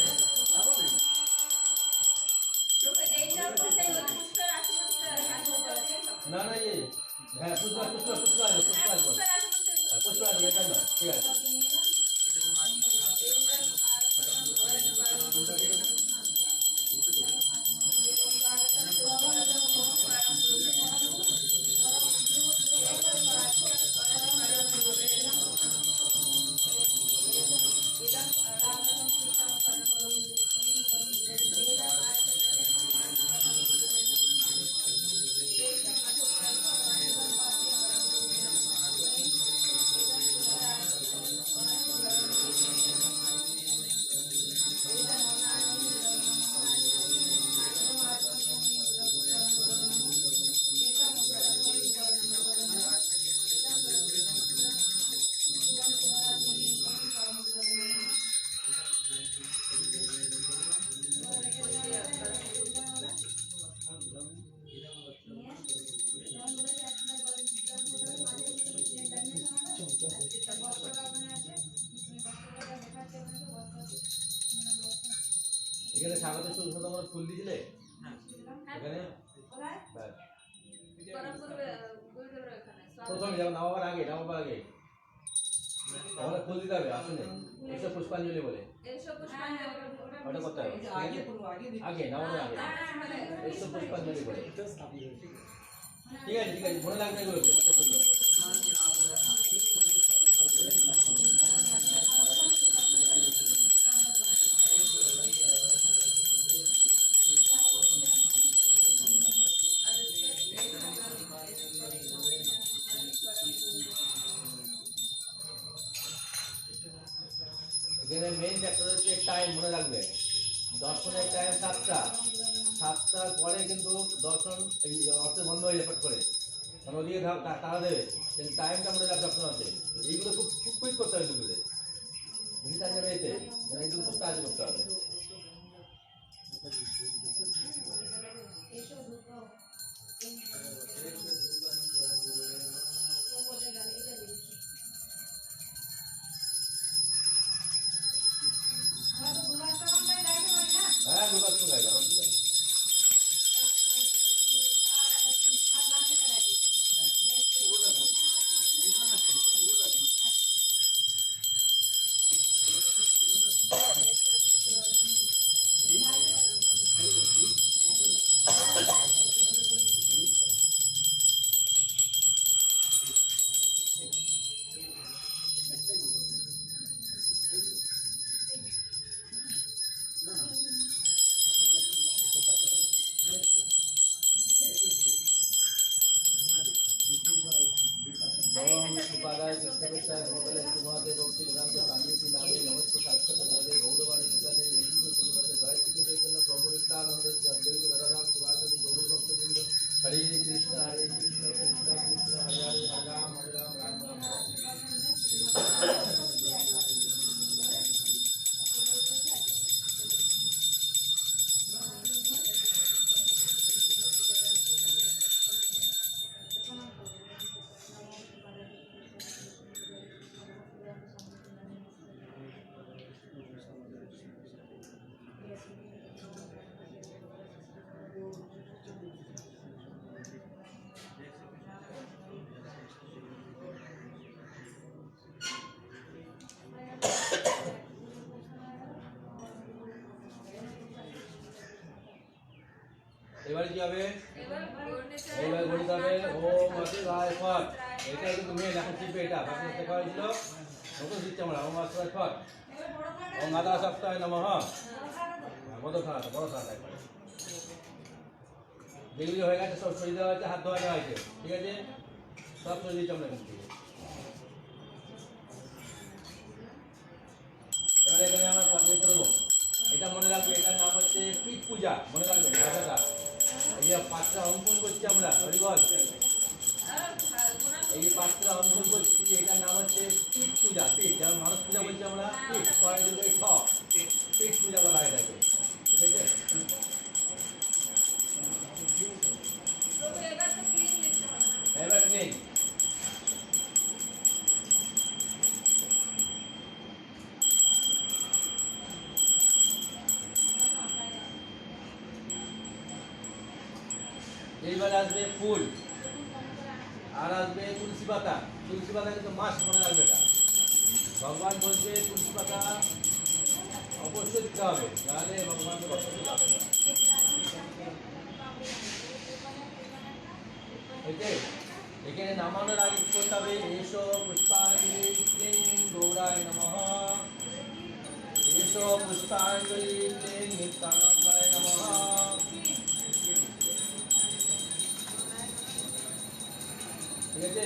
না না ये হ্যাঁ পুষ্পা পুষ্পা পুষ্পা পুষ্পা পুষ্পা এটা না ঠিক আছে এখানে স্বাগত শুধু আমরা ফুল দিয়েছিলে এখানে ব্যাস। গরম করবে গুরুদেবের এখানে প্রথমে যখন নামাবার আগে তাহলে ফুল দিতে হবে আসলে এসব পুষ্পাঞ্জলি বলে এইসব পুষ্পাঞ্জলি ওটা করতে হবে आगे करो आगे देखो আগে নামানোর আগে এসব পুষ্পাঞ্জলি বলে ঠিক আছে মনে লাগবে এগুলো এখানে মেইন ফ্যাক্টর হচ্ছে টাইম মনে রাখবে দর্শনের টাইম 7টার পরে কিন্তু দর্শন এই অর্থ বন্ধ হয়ে যাবে করে কারণ ওদিকে তারা দেবে কিন্তু টাইমটা মনে রাখবে অপশন আছে এইগুলো খুব খুব কুইক করতে হবে দুটোতে বেশি টাইম যাবে এতে এইগুলো খুব কাজ করতে হবে হ্যাঁ দুবার তো গাইলাম उपादाय कृष्णवत्साय भूतले सुमहाते भक्ति वेदांत स्वामी नामे नमस्ते साक्षात देवे गौरवाणी पितादे हिंदू संगते गायत्री के देवना प्रभु नित्यानंद जगदेव गदाधर सुवासदि गौर भक्तवृंद हरे कृष्ण कृष्ण कृष्ण हरे हरे राम राम राम राम এবারে কি হবে এবারে গণিত হবে ওম অতিবায় ফট এটা কিন্তু মেন এখন শিখবে এটা বাকি শেখা হয়েছিল নতুন শিখছি আমরা ওম অতিবায় ফট ওম মাতা সপ্তাহে নমঃ বড় খারাপ একবারে যেগুলি হয়ে গেছে সব সরিয়ে দেওয়া হয়েছে হাত ধোয়া দেওয়া হয়েছে ঠিক আছে সব সরিয়ে দিচ্ছি আমরা কিন্তু এবারে এখানে আমরা পর্যায় করবো এটা মনে রাখবে এটার নাম হচ্ছে পীঠ পূজা মনে রাখবেন ভাষাটা এই যে পাত্রা অঙ্কন করছি আমরা হরিবল এই যে পাত্রা অঙ্কন করছি এটার নাম হচ্ছে পীঠ পূজা পীঠ যেমন মানুষ পূজা বলছি আমরা পীঠ পীঠ পূজা বলা হয় এটাকে ঠিক আছে এবার নেই এইবার আসবে ফুল আর আসবে তুলসী পাতা কিন্তু মাস মনে রাখবে এটা ভগবান বলছে তুলসী পাতা অবশ্যই দিতে হবে নাহলে ভগবানকে কষ্ট দিতে হবে এখানে নামানোর আগে কি করতে হবে এসো পুষ্পাঞ্জলি ক্লিং গৌরায় নমঃ এসো পুষ্পাঞ্জলি ক্লিং নিত্যানন্দায় নমঃ ঠিক আছে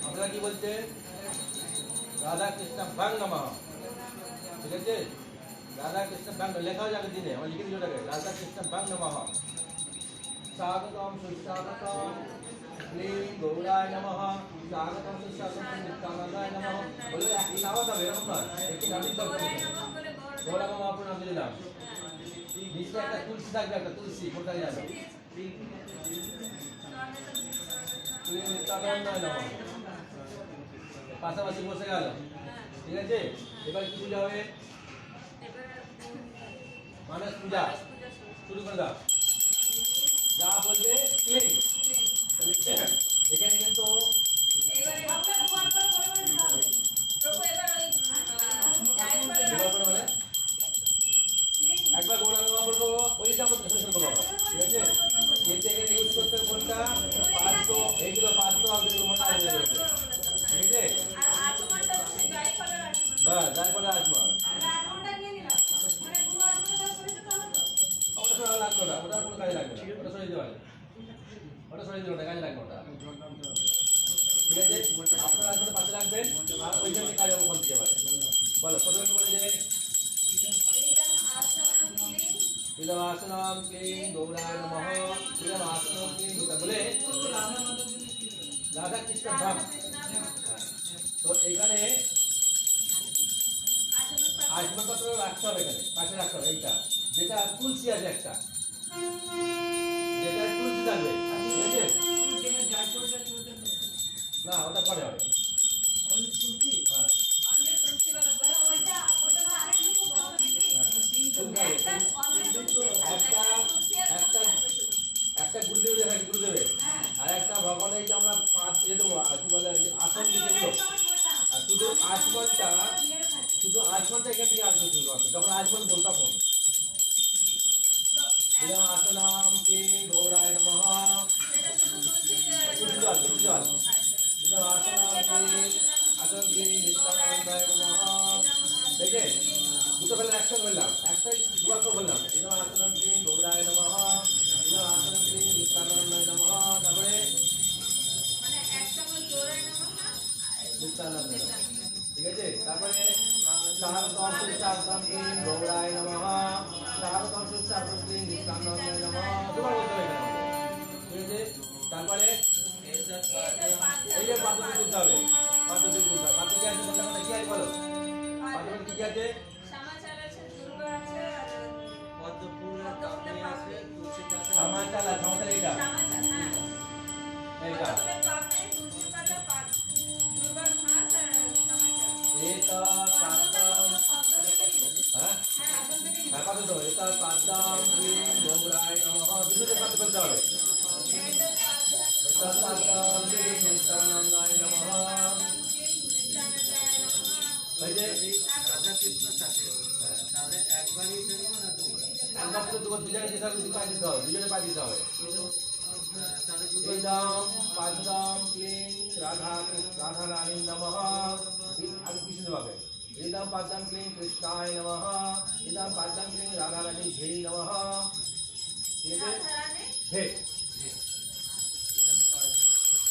আমরা কি বলছে রাধা কৃষ্ণ ভাং নমঃ ঠিক আছে রাধা কৃষ্ণ ভাং লেখাও যাবে দিনে আমরা লিখে দিও রাধা কৃষ্ণ ভাং নমঃ স্বাগতম সুস্বাগতম ক্লিং গৌরায় নমঃ স্বাগতম সুস্বাগতম নিত্যানন্দায় নমঃ বলে একই নাম হবে এরকম নয় একই নামই তো গৌরাঙ্গ মহাপুর নাম দিলাম নিচে একটা তুলসী থাকবে একটা তুলসী কোথায় যাবে নিত্যানন্দায় নমঃ পাশাপাশি বসে গেল ঠিক আছে এবার কি পূজা হবে মানস পূজা শুরু করে দাও। যা বলবে ক্লিন। এখানে কিন্তু এবারে আমরা দুবার করে বলে দিতে হবে। প্রভু এবার ওই জায়েজ করে দুবার করে মানে একবার গোলা গোলা বলবো ওইটা আমরা সেশন করবো, ঠিক আছে? কিন্তু এখানে ইউজ করতে কোনটা পাঁচটো, এইগুলো পাঁচটো আমাদের মনে হয় ঠিক আছে? আর আচমনটা হচ্ছে জায়েজ করে রাখবেন। বাস যার ফলে আজমা আচমনটা নিয়ে নিলাম। মানে পুরো আচমনটা করে দিতে হবে তো? ওটা সরা লাগবে না, ওটা কোনো কাজে লাগবে না, ওটা সরিয়ে দেওয়া ওটা সরিয়ে দেওয়া কাজে লাগবে ওটা, ঠিক আছে? আপনারা আসলে পাশে রাখবেন আর ওইখানে কাজ ওখান থেকে পারে। বলো প্রথমে কি বলে যে ইদম আচমন ক্লিন ইদম আসনম ক্লিং গৌরায় নমঃ, ইদম আসনম ক্লিং গৌরায় বলে রাধা কৃষ্ণ ভাব। তো এখানে আসবাবপত্র রাখতে হবে, এখানে পাশে রাখতে হবে। এইটা যেটা তুলসী আছে একটা, যেটা তুলসী থাকবে, ঠিক আছে? না ওটা পরে হবে। হ্যাঁ। তুলসী থাকবে। একটা একটা একটা গুরুদেব দেখাই গুরুদেবের, আর একটা ভগবানের যে আমরা পাঁচ দিয়ে দেবো কি বলে আসন দিতে দেবো। আর শুধু আসমনটা এখান থেকে আসবে শুধুমাত্র, যখন আসমন বল তখন আসনাম ক্লিং গৌরায় নমঃ, তুলসী জল তুলসী জল। আসনাম ক্লিং আসন ক্লিং নিত্যানন্দায় নমঃ, ঠিক আছে? দুটো ফেলে একসঙ্গে বললাম, একটাই দুবার করে বললাম। ইদম আসনম ক্লিং গৌরায় নমঃ, ইদম আসনম ক্লিং নিত্যানন্দায় নমঃ, তারপরে নিত্যানন্দ, ঠিক আছে? তারপরে শারদম সুচার্দম ক্লিং গৌরায় নমঃ, শারদম সুচার্দম ক্লিং নিত্যানন্দায় নমঃ, দুবার বলতে হবে এখানে, ঠিক আছে? তারপরে এই যে পাত্রটি তুলতে হবে, পাত্রটি তুলতে হবে। পাত্রটি আছে বলতে আমরা কি আছে বলো, পাত্রটি কি আছে? সমাচার আছে, দুর্গা আছে, আর পদ্মফুলের পাপড়ি আছে, তুলসী পাতা সমাচার আর সমাচার এইটা সমাচার, হ্যাঁ। এইটা পদ্মফুলের পাপড়ি, তুলসী পাতা, দুর্গার ঘাস আর সমাচার। এটা পাদ্দাম, হ্যাঁ হ্যাঁ পাত্র তো এটা পাদ্দাম ক্লিং গৌরায় নমঃ, দুটোতে পাত্র বলতে হবে। এটা পাদ্দাম ক্লিং নিত্যানন্দায় নমঃ, এই যে রাধা কৃষ্ণ থাকে, তাহলে একবারই দেবো না দুবার? একবার তো দুবার দুজনে যেতে হবে, দুটো পাই দিতে হবে, দুজনে পাই দিতে হবে। তাহলে দুবার ইদম পাদ্দাম ক্লিং রাধা রানী নমঃ, আগে কৃষ্ণ পাবে। ইদম পাদ্দাম ক্লিং কৃষ্ণায় নমঃ, ইদম পাদ্দাম ক্লিং রাধা রানী ধেই নমঃ, ঠিক আছে? রাধারানী হে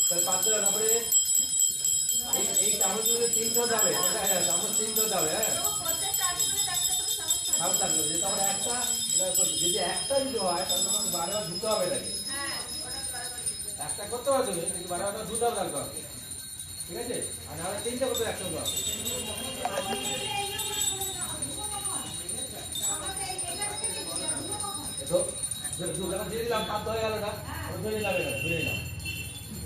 তাহলে পাদ্দাম, তারপরে এই চামচগুলো তিনটে হতে হবে, হ্যাঁ চামচ তিনটে হতে হবে, হ্যাঁ প্রত্যেকটা আচমনে একটা করে সমাচার। সব থাকবে। যেটা আমরা একটা যদি একটা যদি হয় তাহলে তোমাকে বারবার ধুতে হবে নাকি, হ্যাঁ, ওটা বারবার দিতে হবে। একটা করতে হবে তুমি কিন্তু বারবার ধুতে হবে তার কারণে, ঠিক আছে? আর নাহলে তিনটে করতে একসঙ্গে হবে। দিয়ে দিলাম পাত হয়ে গেল না, ধুয়ে নিলাম, এটা ধুয়ে নিলাম,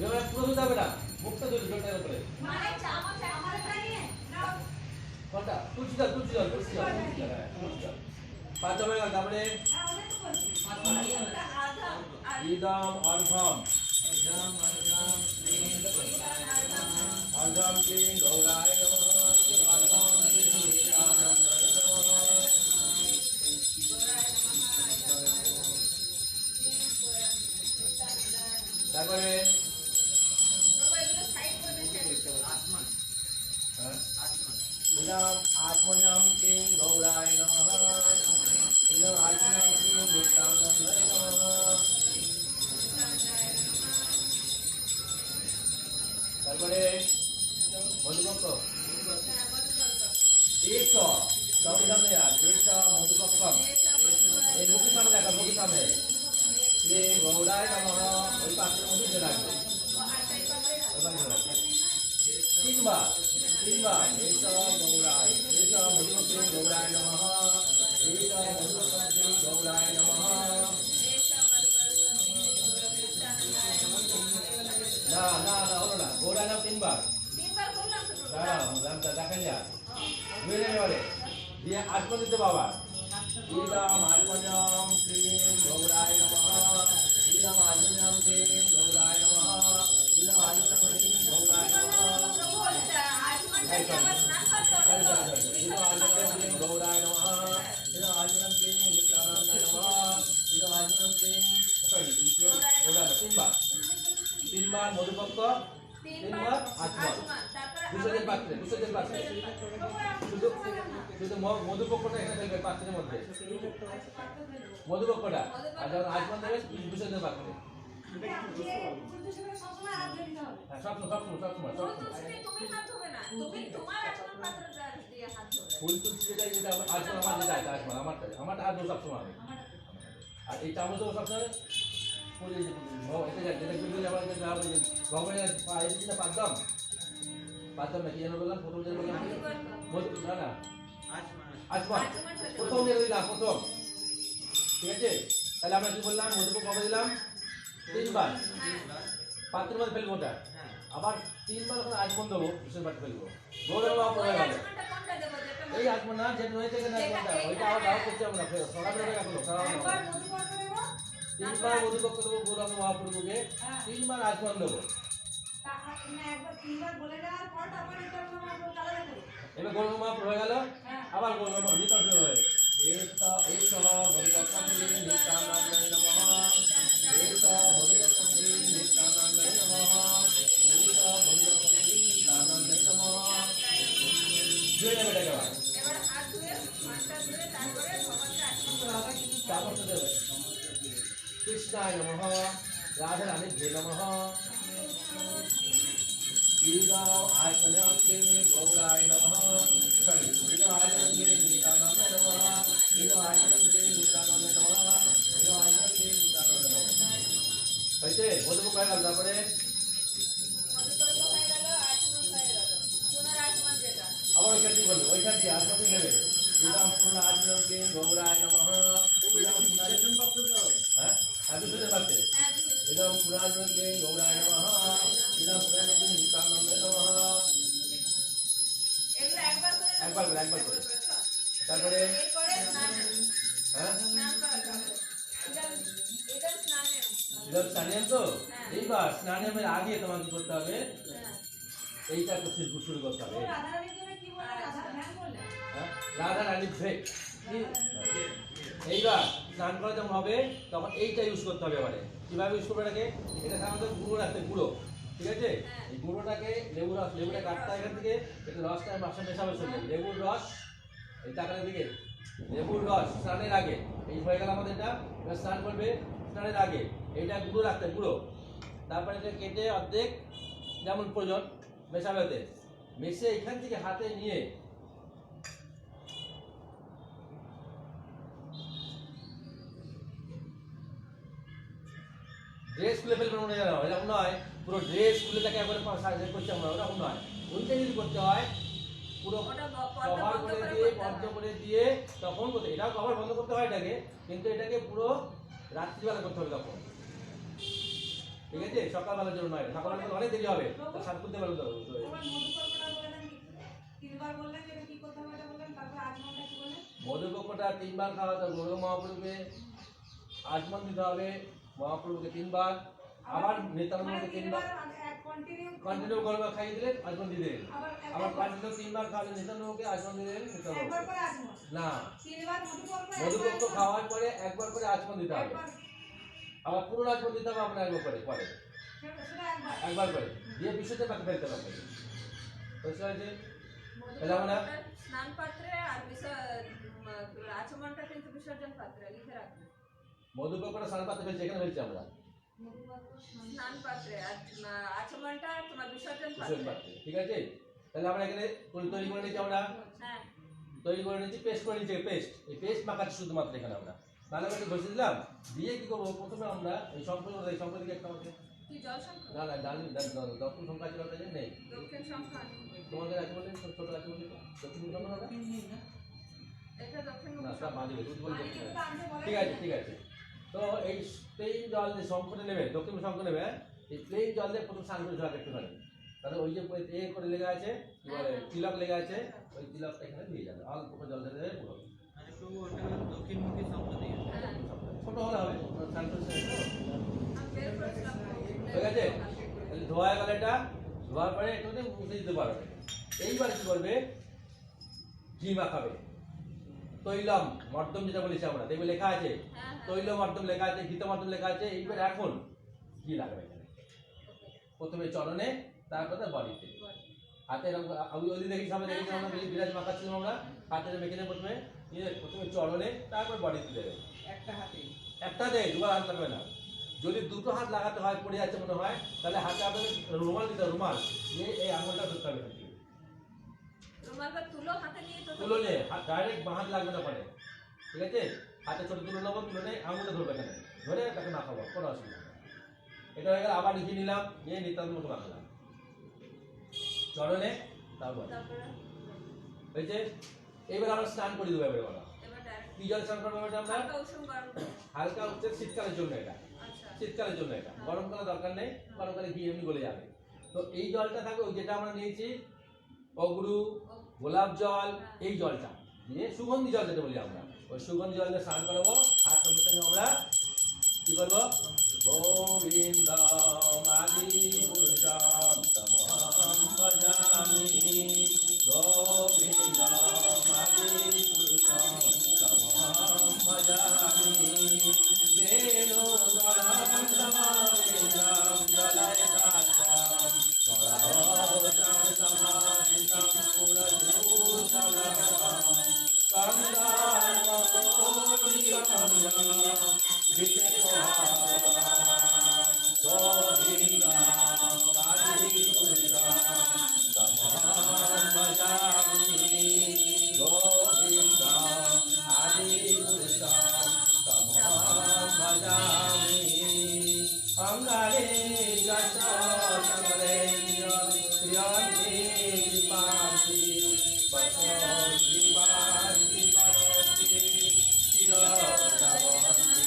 এবার পুরো ধুতে হবে না, মুখটা ধুলি জলটার উপরে। মানে চামচ আমার এটা নিয়ে নাও। কোনটা? তুলসী জল, তুলসী জল, তুলসী জল, তুলসী জল, হ্যাঁ তুলসী জল। পাত হয়ে গেল, তারপরে হ্যাঁ, ওটা তো বলছি। ওটা আধা আর ইদম অর্ঘম, একদম একদম অর্ঘম ক্লিং গৌরায় নমঃ, অর্ঘম ক্লিং নিত্যানন্দায় নমঃ, তারপরে বাবা এগুলো সাইড করে দিতে হবে। আত্মান হ্যাঁ আত্মান ইদম আত্মনম ক্লিং গৌরায় নমঃ, ইদম আত্মনম ক্লিং নিত্যানন্দায় নমঃ, তারপরে মধুপক্ষ एक संविधान यार एक मधुपक्षम एक मुखी सामने देखा मुखी सामने ये गौराय नमः वही पास में मधु चला गया तीन बार एक गौराय एक मधुपक्षम गौराय नमः एक मधुपक्षम गौराय नमः ना ना ना हो ना गौराय नाम तीन बार তিনবার বললাম তো প্রভু। ना देखा जा বুঝে নেবে বলে দিয়ে আসবো দিতে বাবা ইদম আত্মজম শ্রীম গৌরায় নমঃ ইদম আত্মজম শ্রীম গৌরায় নমঃ ইদম আত্মজম শ্রীম গৌরায় নমঃ ইদম আত্মজম শ্রীম গৌরায় নমঃ ইদম আত্মজম শ্রীম নিত্যানন্দায় নমঃ ইদম আত্মজম শ্রীম গৌরায় তিনবার মধুপক্ষ তিনবার আচমন বিসর্জন পাত্রে শুধু শুধু মধুপক্ষটা এখানে ফেলবে পাত্রের মধ্যে মধুপক্ষটা আর যখন আচমন দেবে বিসর্জন পাত্রে হ্যাঁ সবসময় ফুল তুলছি যেটা আচমন আমার যেটা আছে আচমন আমারটা হাত সবসময় আমি আর এই চামচও সবসময় পাঁচদম নাকি যেন বললাম প্রথম যেন বললাম না না আচমন প্রথম যেন দিলাম প্রথম ঠিক আছে তাহলে আমরা কি বললাম মধুপুর কবে দিলাম তিনবার পাত্রের মধ্যে ফেলবো ওটা আবার তিনবার ওখানে আচমন দেবো বিশেষ বাড়ি ফেলবো গৌরব পড়ে গেল এই আচমন না যেটা হয়েছে না ওইটা আবার দাও করছি আমরা সকালবেলা রাখলো তিনবার মধুপক্ষ দেবো গৌরব মহাপ্রভুকে তিনবার আচমন দেবো এবার গৌরব মহাপ্রভু হয়ে গেল আবার গৌরব নিতর্ষ হয়ে কৃষ্ণায় নমঃ রাধা রানী নমঃ ইদম আত্মজম শ্রীম গৌরায় নমঃ সরি ইদম আত্মজম শ্রীম নিত্যানন্দায় নমঃ ইদম আত্মজম শ্রীম নিত্যানন্দায় নমঃ ইদম আত্মজম শ্রীম নিত্যানন্দায় নমঃ হয়েছে মধুপুর হয়ে গেল তারপরে আবার ওইখান দিয়ে বলবো ওইখান দিয়ে আত্মজম নেবে ইদম পূর্ণ আত্মজম শ্রীম গৌরায় নমঃ ইদম হ্যাঁ আমি শুনতে পাচ্ছি ইদম পুরাজম শ্রীম গৌরায় নমঃ ইদম পুরাজম শ্রীম নিত্যানন্দায় নমঃ একবার করে তারপরে হ্যাঁ ইদম স্নানিয়াম তো এইবার স্নানিয়ামের আগে তোমাকে করতে হবে এইটা শুরু করতে হবে হ্যাঁ রাধা রানী ভেক এইবার স্নান করা যখন হবে তখন এইটা ইউজ করতে হবে এবারে কিভাবে ইউজ করবে এটাকে এটা সাধারণত গুঁড়ো রাখতে গুঁড়ো ঠিক আছে এই গুঁড়োটাকে লেবুটা কাটতে এখান থেকে এটা রসটা মাসে মেশাবে সঙ্গে লেবুর রস এই টাকার দিকে লেবুর রস স্নানের আগে এই হয়ে গেল আমাদের এটা এবার স্নান করবে স্নানের আগে এইটা গুঁড়ো রাখতে গুঁড়ো তারপরে এটা কেটে অর্ধেক যেমন প্রয়োজন মেশাবে ওতে মেশে এখান থেকে হাতে নিয়ে ড্রেস খুলে ফেলবেন মনে জানো এরকম নয় পুরো ড্রেস খুলে তাকে একবারে করছি আমরা ওরকম নয় ওইটা যদি করতে হয় পুরো কভার করে দিয়ে বন্ধ করে দিয়ে তখন এটাও কভার বন্ধ করতে হয় এটাকে কিন্তু এটাকে পুরো রাত্রিবেলা করতে হবে তখন ঠিক আছে সকালবেলার জন্য নয় সকালবেলা অনেক দেরি হবে সাত করতে পারবে তো মধুপক্ষটা তিনবার খাওয়া হবে গৌর মহাপ্রভুকে আচমন দিতে হবে মহাপ্রভুকে তিনবার আবার নিত্যানন্দকে তিনবার কন্টিনিউ করবে খাইয়ে দিলেন আচমন দিয়ে দিলেন আবার কন্টিনিউ তিনবার খাওয়ালেন নিত্যানন্দকে আচমন দিয়ে দিলেন না মধুপক্ষ খাওয়ার পরে একবার করে আচমন দিতে হবে আবার পুরো আচমন দিতে হবে আপনার একবার করে পরে একবার করে দিয়ে বিশুদ্ধ পাকে ফেলতে হবে বুঝতে পারছি তাহলে আমরা স্নান পাত্রে আর আচমনটা কিন্তু বিসর্জন পাত্রে লিখে রাখবেন মধুপক্ষটা স্নান পাত্রে ফেলছি এখানে ফেলছি আমরা স্নান পাত্রে আর আচমনটা তোমার বিসর্জন পাত্রে ঠিক আছে তাহলে আমরা এখানে তৈরি করে নিচ্ছি আমরা হ্যাঁ তৈরি করে নিচ্ছি পেস্ট করে নিচ্ছি পেস্ট এই পেস্ট মাখাচ্ছি শুধুমাত্র এখানে আমরা নাহলে একটু ঘষে দিলাম দিয়ে কি করবো প্রথমে আমরা এই সম্পর্কে একটা আমাকে কি জল সংখ্যা না জানি দক্ষিণ সংখ্যা ছিল আপনাদের নেই দক্ষিণ সংখ্যা তোমাদের আছে বললেন ছোট আছে বললেন দক্ষিণ সংখ্যা না এটা দক্ষিণ না সব বাজে ঠিক আছে তো এই প্লেন জল দিয়ে শঙ্খটা নেবে দক্ষিণ শঙ্খ নেবে এই প্লেন জল দিয়ে প্রথম স্নান করে যাবে একটুখানি তাহলে ওই যে এ করে লেগে আছে কি বলে তিলক লেগে আছে ওই তিলকটা এখানে দিয়ে যাবে অল্প জল দিয়ে দেবে পুরো প্রভু ওটা দক্ষিণমুখী শব্দ দিয়ে হ্যাঁ ছোট হলে হবে স্নান করছে তো। আমি বের করেছিলাম ঠিক আছে তাহলে ধোয়া গেল এটা, ধোয়ার পরে একটু মুছে দিতে পারবে। এইবার কি করবে, ঘি মাখাবে, তৈলম মর্দম যেটা বলেছি আমরা, দেখবে লেখা আছে হ্যাঁ তৈল মর্দম লেখা আছে, ঘিত মর্দম লেখা আছে। এইবার এখন ঘি লাগবে এখানে, প্রথমে চরণে, তারপরে বডিতে। হাতে ওই দেখি সামনে দেখেছি আমরা, বিরাজ মাখাচ্ছিলাম আমরা, হাতে মেখে নেবে প্রথমে, প্রথমে চরণে, তারপর বডিতে দেবে। একটা হাতে একটা দেয়, দুবার হাত লাগবে না। যদি দুটো হাত লাগাতে হয়, পড়ে যাচ্ছে মনে হয়, তাহলে হাতে আপনাদের রুমাল দিতে হবে, রুমাল দিয়ে এই আঙুলটা ধরতে হবে। রুমালটা তুলো হাতে নিয়ে তো তুলো নিয়ে ডাইরেক্ট বাঁ হাত লাগবে না পরে, ঠিক আছে? হাতে ছোট তুলো নেবো, তুলে নিয়ে আঙুলটা ধরবে এখানে, ধরে তাকে মাখাবো, কোনো অসুবিধা নেই। এটা হয়ে গেলে আবার লিখে নিলাম, নিয়ে নিতান্ত মতো মাখলাম চরণে, তারপর তারপরে হয়েছে। এইবার আমরা স্নান করে দেবো। এবারে বলা এবার ডাইরেক্ট কি জল স্নান করবো এটা আমরা? হালকা উষুম গরম করে। হালকা উঠছে শীতকালের জন্য এটা, আচ্ছা শীতকালের জন্য এটা, গরমকালে দরকার নেই, গরমকালে ঘি এমনি গলে যাবে। তো এই জলটা থাকবে, ওই যেটা আমরা নিয়েছি অগরু, গোলাপ জল, এই জলটা দিয়ে সুগন্ধি জল যেটা বলি আমরা, ওই সুগন্ধি জল দিয়ে স্নান করাবো। আর সঙ্গে সঙ্গে আমরা কি করবো, গোবিন্দম আদি পুরুষম তমহং ভজামি, গোবিন্দম আদি পুরুষম তমহং ভজামি, বেণু গণম সমাবেদম দলয়তাম গণাবতাম সমাদিতম পুরধূতলম কন্দারমকোটিকময়ম বিশেষাম গোবিন্দম আদি পুরুষম তমহং ভজামি, গোবিন্দম আদি পুরুষম তমহং ভজামি, অঙ্গারে যশ সমরেন্দ্র প্রিয়ন্তে কৃপান্তি পশন্তি পান্তি পরন্তি চিরজবন্তি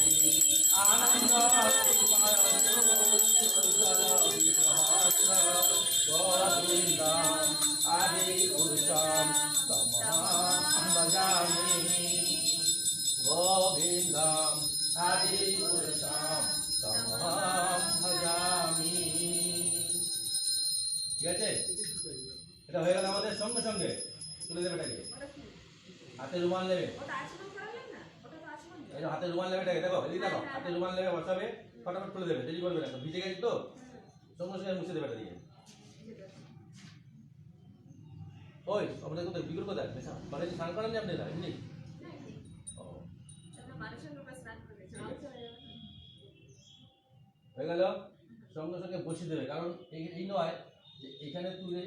আনন্দ গোবিন্দম আদি পুরুষম তমহং ভজামি, গোবিন্দম আদি পুরুষম তমহং ভজামি। ঠিক আছে, এটা হয়ে গেল আমাদের। সঙ্গে সঙ্গে তুলে দেবে এটাকে, ওটা কি? হাতে রুমাল নেবে, ওটা আচমন করালেন না? ওটা তো আচমন। এই যে হাতে রুমাল নেবে এটাকে, দেখো এদিকে দেখো, হাতে রুমাল নেবে, বসাবে, ফটাফট তুলে দেবে, দেরি করবে না, তো ভিজে গেছে তো, সঙ্গে সঙ্গে মুছে দেবে এটা দিয়ে। ওই আমাদের কোথায় বিগুর কোথায় মানে স্নান করেন আপনি না এমনি? ও মানুষের রূপে স্নান করেছে। হয়ে গেল। সঙ্গে সঙ্গে বসিয়ে দেবে, কারণ এই নয় যে এখানে তুলে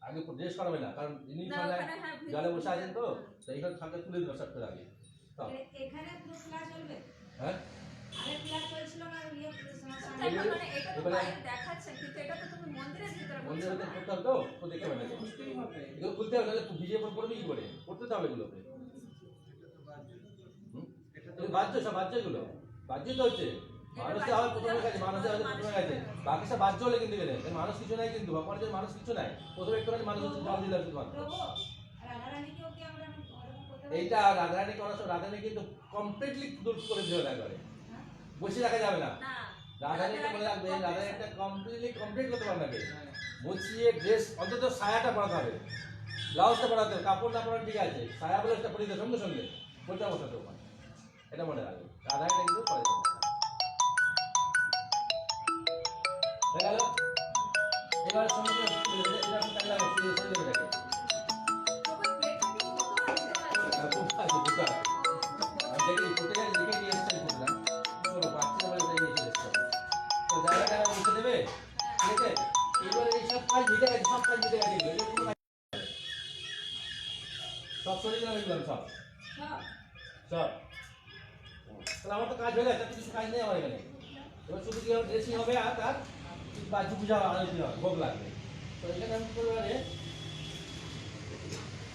আগে ড্রেস করাবে না, কারণ যিনি না, ঠান্ডায় ওখানে হ্যাঁ, জলে বসে আছেন তো, এইখানে ঠান্ডা তুলে দেবে সব করে আগে। তো এখানে পুরো খোলা চলবে, হ্যাঁ আরে খোলা চলছিল না ইয়ে তাই না, মানে এটা তো বাইরে দেখাচ্ছেন, কিন্তু এটা তো তুমি মন্দিরের ভিতরে মন্দিরে বলছো হয়তো না? করতে হবে তো, তো দেখতে পাবে না, বুঝতেই হবে এগুলো খুলতে হবে, তাহলে ভিজে পড়বে কি করে, করতে তো হবে এগুলোকে। তুমি বাহ্য, সব বাহ্য এগুলো বাহ্য তো হচ্ছে, মানুষের হয় প্রথমে গেছে, মানুষের হয়তো প্রথমে গেছে, বাকি সব বাহ্য হলে কিন্তু গেলে মানুষ কিছু নাই, কিন্তু ভগবানের জন্য মানুষ কিছু নাই, প্রথমে একটুখানি মানুষ হচ্ছে জল দিলাম শুধুমাত্র। প্রভু রাধারানীকেও কি আমরা ওরকম করতে পারি? এইটা রাধারানী করার সময় রাধারানী কিন্তু কমপ্লিটলি দূর করে দিতে একবারে, হ্যাঁ? বসে রাখা যাবে না। না, রাধারানীকে মনে রাখবে, রাধারানীটা কমপ্লিট করতে পারবে না, মুছিয়ে ড্রেস অন্তত সায়াটা পরাতে হবে, ব্লাউজটা পরাতে হবে, কাপড় না পরা ঠিক আছে, সায়া ব্লাউজটা পরিয়ে দেবে সঙ্গে সঙ্গে, বলতে বসাতে ওখানে, এটা মনে রাখবে। রাধারানী কিন্তু পরে দেবে। হয়ে গেল। এবার সঙ্গে সঙ্গে এটা আমি কাজে লাগাবো, সরিয়ে দেবে এটাকে। তবে প্লেটটা কি ফুটো আছে? আর খুব আছে, দুটো আছে। আমি দেখি ফুটে গেছে, দেখে নিয়ে এসছি ফুটলাম। চলো, বাচ্চা বলে তাই নিয়ে এসেছি। তো জায়গাটা মুছে দেবে, ঠিক আছে? এবার এই সব কাজ মিটে গেছে, সব কাজ মিটে গেছে, এগুলো কোনো কাজ নেই। সব সরিয়ে দিলাম এগুলো সব, সব? সব। তাহলে আমার তো কাজ হয়ে গেছে, আর কিছু কাজ নেই আমার এখানে। এবার শুধু কি হবে, ড্রেসিং হবে আর তার বাজি পূজা আরতি হবে, ভোগ লাগবে। তো এখানে আমি করবো মানে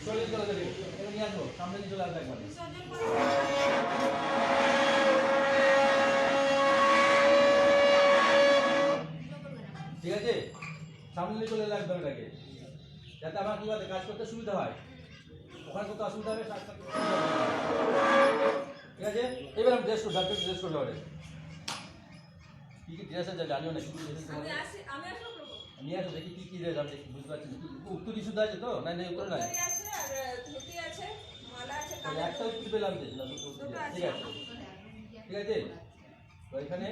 সরিয়ে চলে যাবে, এবার নিয়ে আসবো, সামনে নিয়ে চলে আসবে একবার। বিসর্জন করা ঠিক আছে, সামনে নিয়ে চলে আসবে এটাকে, যাতে আমার কি বলতে কাজ করতে সুবিধা হয়। ওখানে কোথাও অসুবিধা হবে ঠিক আছে। এবার আমি ড্রেস করবো, ড্রেস করবো এবারে কি কি ড্রেস আছে জানিও না, কি কি ড্রেস আমি আসবো করবো। নিয়ে আসো দেখি কি কি ড্রেস আমি দেখি বুঝতে পারছি না। উত্তরই শুধু আছে তো না উত্তর নাই? ধুতি আছে আর ধুতি আছে, মালা আছে, ওই কানের একটা উত্তর পেলাম যে না দুটো উত্তর দুটো পেলাম। আছে। ঠিক আছে ঠিক আছে। তো এখানে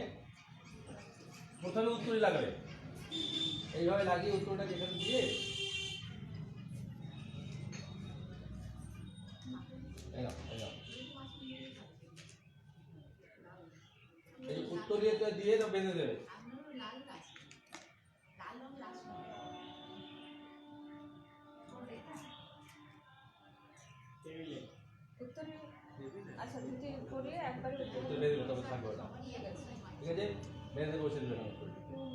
প্রথমে উত্তরই লাগাবে, এইভাবে লাগিয়ে উত্তরটা যেখানে দিয়ে এই নাও, এই নাও। এই উত্তর দিয়ে তো বেঁধে দেবে। উত্তরে আচ্ছা ধুতি পরিয়ে একবারে উত্তর উত্তরে বেঁধে দেবে তবে থাকবে ওটা। ঠিক আছে বেঁধে দেবে বসে দেবে না উত্তর।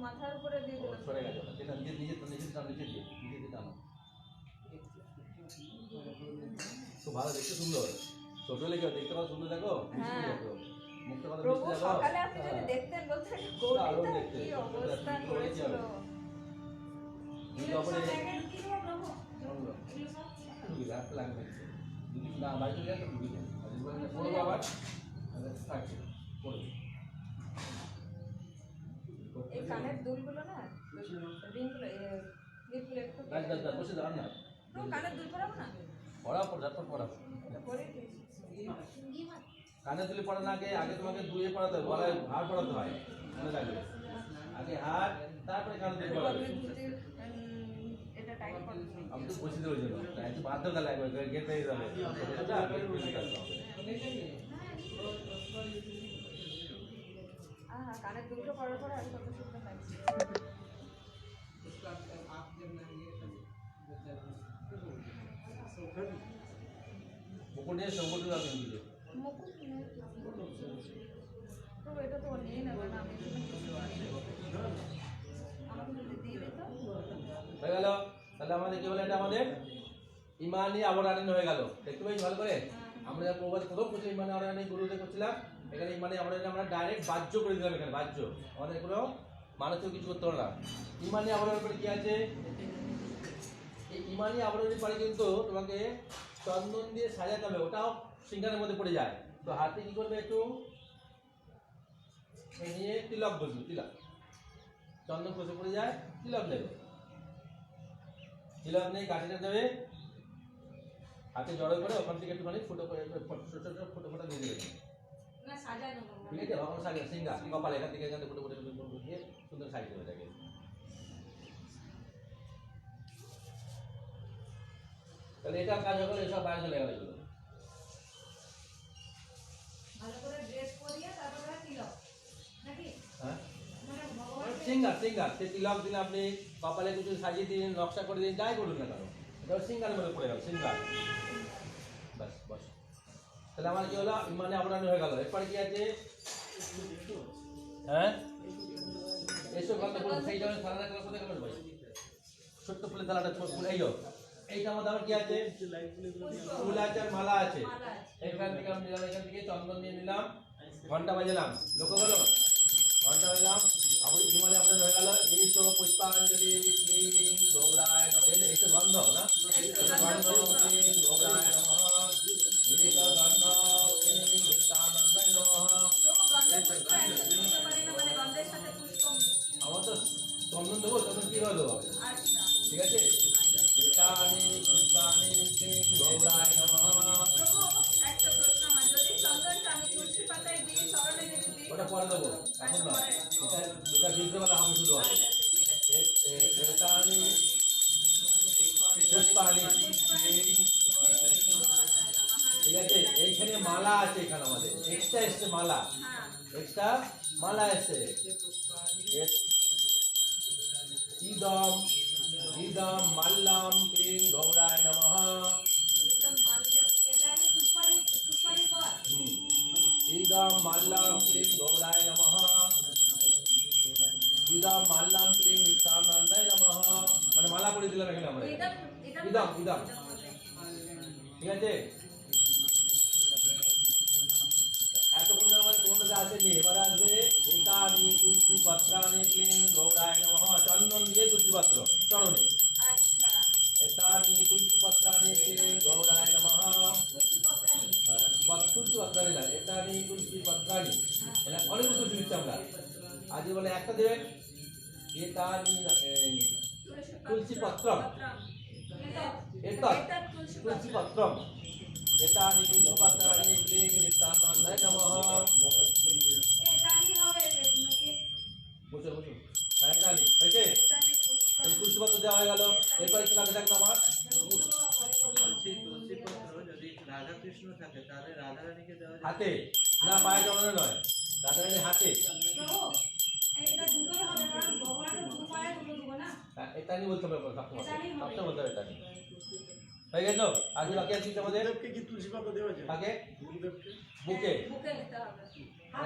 মাথার উপরে দিয়ে ও, দিলাম। সরে গেছে ওটা। সেটা নিজে নিজে নিজে টানো, নিচে দিয়ে টানো। খুব ভালো দেখতে সুন্দর, ছোট লেগে দেখতে কত সুন্দর দেখো, মিষ্টি হ্যাঁ। দেখো, মুখটা কত প্রভু মিষ্টি দেখো। সকালে আপনি যদি হ্যাঁ। দেখতেন বলতেন দারুণ গৌরীটা দেখতে। কি অবস্থা কি করেছিল। দুটো ওপরে জায়গায় কি হবে প্রভু? সুন্দর। এগুলো সব সুবিধা একটা লাগবে যদি না বাড়ি চলে যায় তো সুবিধা আর যদি বলেন পড়বো আবার তাহলে থাকছে পড়বে। এই কানের দুলগুলো না রিংগুলো ক্লিপগুলো একটু গাছ গাছ গাছ বসে দাঁড়ান না, তো কানের দুল পরাবো না পড়াও পড়া তারপর পড়াও। এটা পরে দিয়েছি। কানে তুলে পড়ানো আগে তোমাকে দুয়ে পড়াতে হয়, গলায় হাড় পড়াতে হয়, মনে রাখবে আগে হাড় তারপরে কানে তুলে পড়াবে। আমি ধুতির, এটা টাইট করে দিই। আমি তো বসে দেবো জন্য তাই একটু বাধ্য গেলে একবার গেট পেয়ে যাবে সেটা গেট পেয়ে যাবে। হ্যাঁ কানের দুলটা পরার পরে আর কত সুন্দর লাগছে। उसको आप जब नहाइए तब মুকুট নিয়ে সঙ্গটি রাখবেন দিকে। মুকুট নেই। তো এটা তো নিয়ে নেবে না, আমি এখানে কিছু আমাকে যদি দিয়ে দিত। হয়ে গেল। তাহলে আমাদের কি বলে এটা আমাদের ইমানি আবরানি হয়ে গেল। দেখতে পাচ্ছি ভালো করে আমরা যা প্রবাদ প্রথম করছি ইমানি আবরানি গুরুতে করছিলাম, এখানে ইমানি আবরানি আমরা ডাইরেক্ট বাহ্য করে দিলাম। এখানে বাহ্য আমাদের কোনো মানুষেও কিছু করতে হবে না। ইমানি আবরণের পরে কি আছে, এই ইমানি আবরণের পরে কিন্তু তোমাকে চন্দন দিয়ে সাজাতে হবে, ওটাও সিঙ্গারের মধ্যে পড়ে যায়। তো হাতে কি করবে একটু নিয়ে তিলক বসবে, তিলক চন্দন কষে পড়ে যায়, তিলক নেবে, তিলক নেই কাঠিটা দেবে, হাতে জড়ো করে ওখান থেকে একটুখানি ফুটো করে ছোট ছোট ফুটো ফুটো দিয়ে দেবে। না সাজানো বাবা। ঠিক আছে ভগবান সাজে সিঙ্গা কপালে এখান থেকে এখান থেকে ফুটো ফুটো ফুটো দিয়ে সুন্দর সাইজ দেবে এটাকে। তাহলে এটার কাজ হলো, এসব বাইরে চলে গেল এগুলো। ভালো করে ড্রেস পরিয়ে তারপরে তিলক নাকি হ্যাঁ মানে ভগবান সিঙ্গার সিঙ্গার সে তিলক দিন আপনি কপালে কিছু সাজিয়ে দিন, নকশা করে দিন, যাই করুন না কেন, এটা সিঙ্গারের মধ্যে পড়ে গেল সিঙ্গার। বাস বস। তাহলে আমার কি হলো, মানে আপনার হয়ে গেল। এরপরে কি আছে, হ্যাঁ এসব গল্প করুন সেই জন্য সারা গেল কোথায় গেল ভাই, ছোট্ট ফুলের থালাটা ফুল এই এইটা আমাদের আবার কি আছে, ফুল আছে আর মালা আছে। এখান থেকে আমি নিলাম, এখান থেকে চন্দন নিয়ে নিলাম, ঘন্টা বাজালাম, লক্ষ্য করো ঘন্টা বাজালাম, আপনি হিমালয় আপনার হয়ে গেল এইসব পুষ্পাঞ্জলি ক্লিং গৌরায় নমঃ। এইসব গন্ধ না, গন্ধ ক্লিং গৌরায় নমঃ, এইসব গন্ধ ক্লিং নিত্যানন্দায় নমঃ। প্রভু গন্ধ পুষ্প একসাথে দিতে পারি না, মানে গন্ধের সাথে পুষ্প মিশিয়ে। আমার তো চন্দন দেবো, চন্দন কি হলো আচ্ছা ঠিক আছে। এটানি পুষ্পানি ক্লিং গৌরায় নমঃ। প্রভু একটা প্রশ্ন আমার, যদি চন্দনটা আমি তুলসী পাতায় দিই, চরণে যদি দিই, ওটা পরে দেবো, এখন না, এটা এটা বিদ্রোহটা হবে শুধু হবে। আচ্ছা ঠিক আছে। এটানি পুষ্পানি, ঠিক আছে। এইখানে মালা আছে, এখানে আমাদের এক্সট্রা এসছে মালা, হ্যাঁ এক্সট্রা মালা এসছে। ইদম ইদম মাল্লাম ক্লিং গৌরায় নমঃ। এটা আমি পুষ্পানি পর ইদম মাল্লাম ক্লিং গৌরায় নমঃ। ইদম মাল্লাম ক্লিং নিত্যানন্দায় নমঃ। মানে মালা পরে দিলাম এখানে আমরা, এটা ইদম ইদম, ঠিক আছে। এতক্ষণ আমার কোনটা আসেনি, এবার আসবে একানি তুলসী পত্রানি ক্লিং গৌরায় নমঃ। চন্দন দিয়ে তুলসী পত্র চরণে, আচ্ছা একানি তুলসী পত্রানি ক্লিং গৌরায় নমঃ। তুলসী পত্রাণী না, এটা আমি তুলসী পত্রাণী, এটা অনেক তুলসী দিচ্ছি আমরা। আজ বলে একটা দেবেন, এটা তুলসী পত্রম, এটা তুলসী পত্রম, এটা তুলসী পত্রাণী ক্লিং নিত্যানন্দায় নমঃ। বসুন বসুন, এটা নি হয়েছে, তুলসী পত্র দেওয়া হয়ে গেল। এরপরে কি লাগে থাকলো আমার? বলছি তুলসী পত্র যদি রাধা কৃষ্ণ থাকে তাহলে রাধা রানীকে দেওয়া যায়? হাতে না, পায়ে জমানো নয়, রাধারানীর হাতে। হ্যাঁ, এটা নিয়ে বলতে হবে সবসময়, সবসময় বলতে হবে এটা নিয়ে। হয়ে গেল? আজ বাকি আছে আমাদের কি তুলসী পাতা দেওয়া যায়? আগে গুরুদেবকে বুকে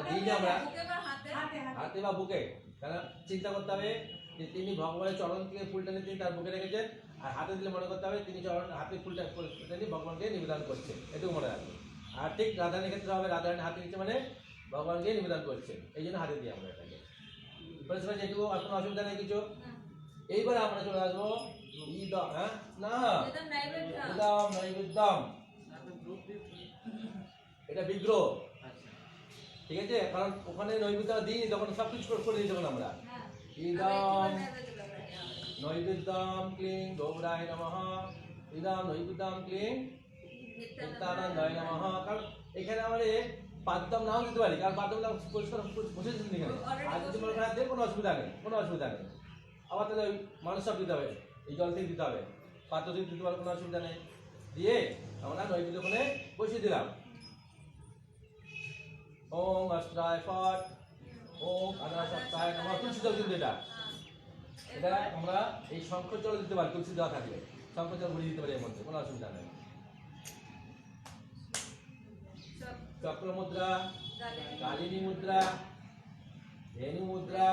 দিই আমরা, হাতে হাতে বা বুকে। কারণ চিন্তা করতে হবে যে তিনি ভগবানের চরণ থেকে ফুলটা নিয়ে তিনি তার বুকে রেখেছেন, আর হাতে দিলে মনে করতে হবে তিনি চরণ হাতে ফুলটা নিয়ে ভগবানকে নিবেদন করছেন, এটুকু মনে রাখবে। আর ঠিক রাধারানীর ক্ষেত্রে হবে, রাধারানী হাতে নিচ্ছে মানে ভগবানকে নিবেদন করছেন, এই জন্য হাতে দিই আমরা এটাকে। বুঝতে পারছি? এটুকু আর কোনো অসুবিধা নেই কিছু। এইবারে আমরা চলে আসবো হ্যাঁ না ইদম নৈবেদ্যম, এটা বিগ্রহ, ঠিক আছে? কারণ ওখানে নৈবেদ্য দিই তখন সব কিছু করে দিই তখন আমরা। ইদম নৈবেদ্যম ক্লিং গৌরায় নমঃ, ইদম নৈবেদ্যম ক্লিং নিত্যানন্দায় নমঃ। কারণ এখানে আমাদের পাদ্যম নাও দিতে পারি, কারণ পাদ্যম নাম পরিষ্কার বসে দিচ্ছেন এখানে। আর যদি মনে করেন দেন কোনো অসুবিধা নেই, কোনো অসুবিধা নেই। আবার তাহলে ওই মানুষ সব দিতে হবে, এই জল থেকে দিতে হবে, পাত্র থেকে দিতে পারবে, কোনো অসুবিধা নেই। দিয়ে আমরা নৈবেদ্য ওখানে বসিয়ে দিলাম। ওম অস্ত্রায় ফট, ওম আনাসপ্তায় নমঃ। তুলসী জল কিন্তু এটা আমরা এই শঙ্খ জল দিতে পারি, তুলসী দেওয়া থাকলে শঙ্খ জল ঘুরিয়ে দিতে পারি, এর মধ্যে কোনো অসুবিধা নেই। চক্র মুদ্রা, কালিনী মুদ্রা, ধেনু মুদ্রা,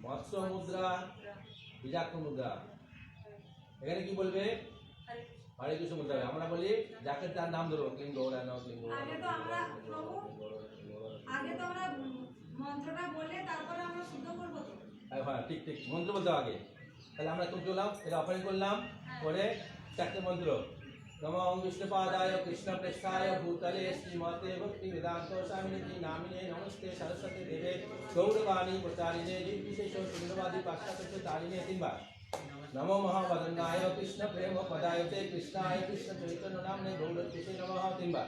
মৎস্য মুদ্রা, বীজাক্ষ মুদ্রা। এখানে কি বলবে? হরে কৃষ্ণ মুদ্রা। আমরা বলি যাকে তার নাম ধরো, ক্লিং গৌরায় নমঃ, ক্লিং গৌরায় আগে তো আমরা মন্ত্রটা বলে তারপরে আমরা শুদ্ধ করবো তো। হ্যাঁ ঠিক ঠিক, মন্ত্র বলতে হবে আগে। তাহলে আমরা কোন করলাম, এটা অফারিং করলাম, করে চারটে মন্ত্র। নমঃ বিষ্ণুপাদায় কৃষ্ণপ্রেষ্ঠায় ভূতলে শ্রীমতে ভক্তি বেদান্ত স্বামিনীতি নামিনে নমস্তে সরস্বতী দেবে গৌরবাণী প্রচারিণে নির্বিশেষ শূন্যবাদী পাশ্চাত্য তারিণে। তিনবার। নমো মহাবদনায় কৃষ্ণ প্রেম পদায় তে কৃষ্ণায় কৃষ্ণ চৈতন্য নামনে গৌরকৃষ্ণে নমঃ। তিনবার।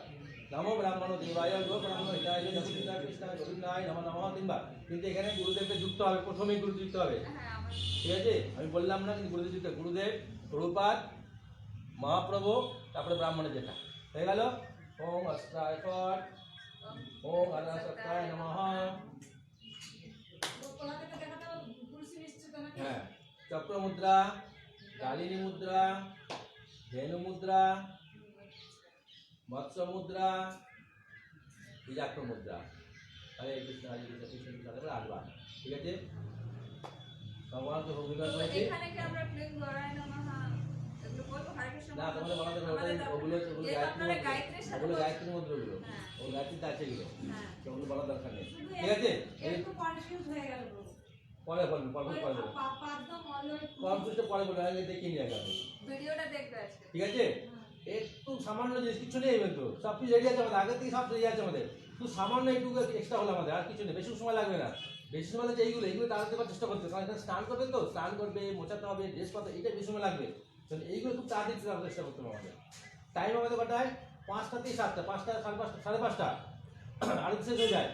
নমো ব্রাহ্মণ দেবায় গো ব্রাহ্মণ হিতায় জগৎপিতা কৃষ্ণ গোবিন্দায় নমঃ নমঃ। তিনবার। কিন্তু এখানে গুরুদেবকে যুক্ত হবে, প্রথমেই গুরু যুক্ত হবে, ঠিক আছে? আমি বললাম না, কিন্তু গুরুদেব যুক্ত, গুরুদেব, প্রভুপাদ, মহাপ্রভু, তারপরে ব্রাহ্মণের যেটা হয়ে গেল। ওম অস্ত্রায় ফট, ওম আনাসপ্তায় নমঃ। হ্যাঁ, চক্র মুদ্রা, কালিনী মুদ্রা, ধেনু মুদ্রা, মৎস্য মুদ্রা, বীজাক্ষ মুদ্রা। হরে কৃষ্ণ হরে কৃষ্ণ কৃষ্ণ কৃষ্ণ তারপরে 8 বার, ঠিক আছে? ভগবানকে ভক্তিবাদ করেছি না, তোমাদের বলাতে ওগুলো গায়ত্রী মুদ্রাগুলো, ওই গায়ত্রীতে আছে এগুলো, সেগুলো বলার দরকার নেই, ঠিক আছে? একটু কনফিউজ হয়ে গেল বলো। পরে বলবো, পরে বলবো, কনফিউজটা পরে বলবো, আগে দেখিয়ে নিয়ে গেল, ভিডিওটা দেখবে আজকে, ঠিক আছে? একটু সামান্য জিনিস, কিছু নেই কিন্তু সব কিছু রেডি আছে আমাদের, আগে থেকে সব রেডি আছে আমাদের, শুধু সামান্য একটু এক্সট্রা হলো আমাদের, আর কিছু নেই, বেশি সময় লাগবে না। বেশি সময় লাগছে এইগুলো তাড়াতাড়ি করার চেষ্টা করতে, কারণ এখানে স্নান করবে, তো স্নান করবে, মোছাতে হবে, ড্রেস করতে, এটা বেশি সময় লাগবে। এইগুলো খুব তাড়াতাড়ি করার চেষ্টা করতে হবে আমাদের। টাইম আমাদের কটায়? 5টা থেকে 7টা, 5টা, 5:30, 5:30 আরো শেষ হয়ে যায়।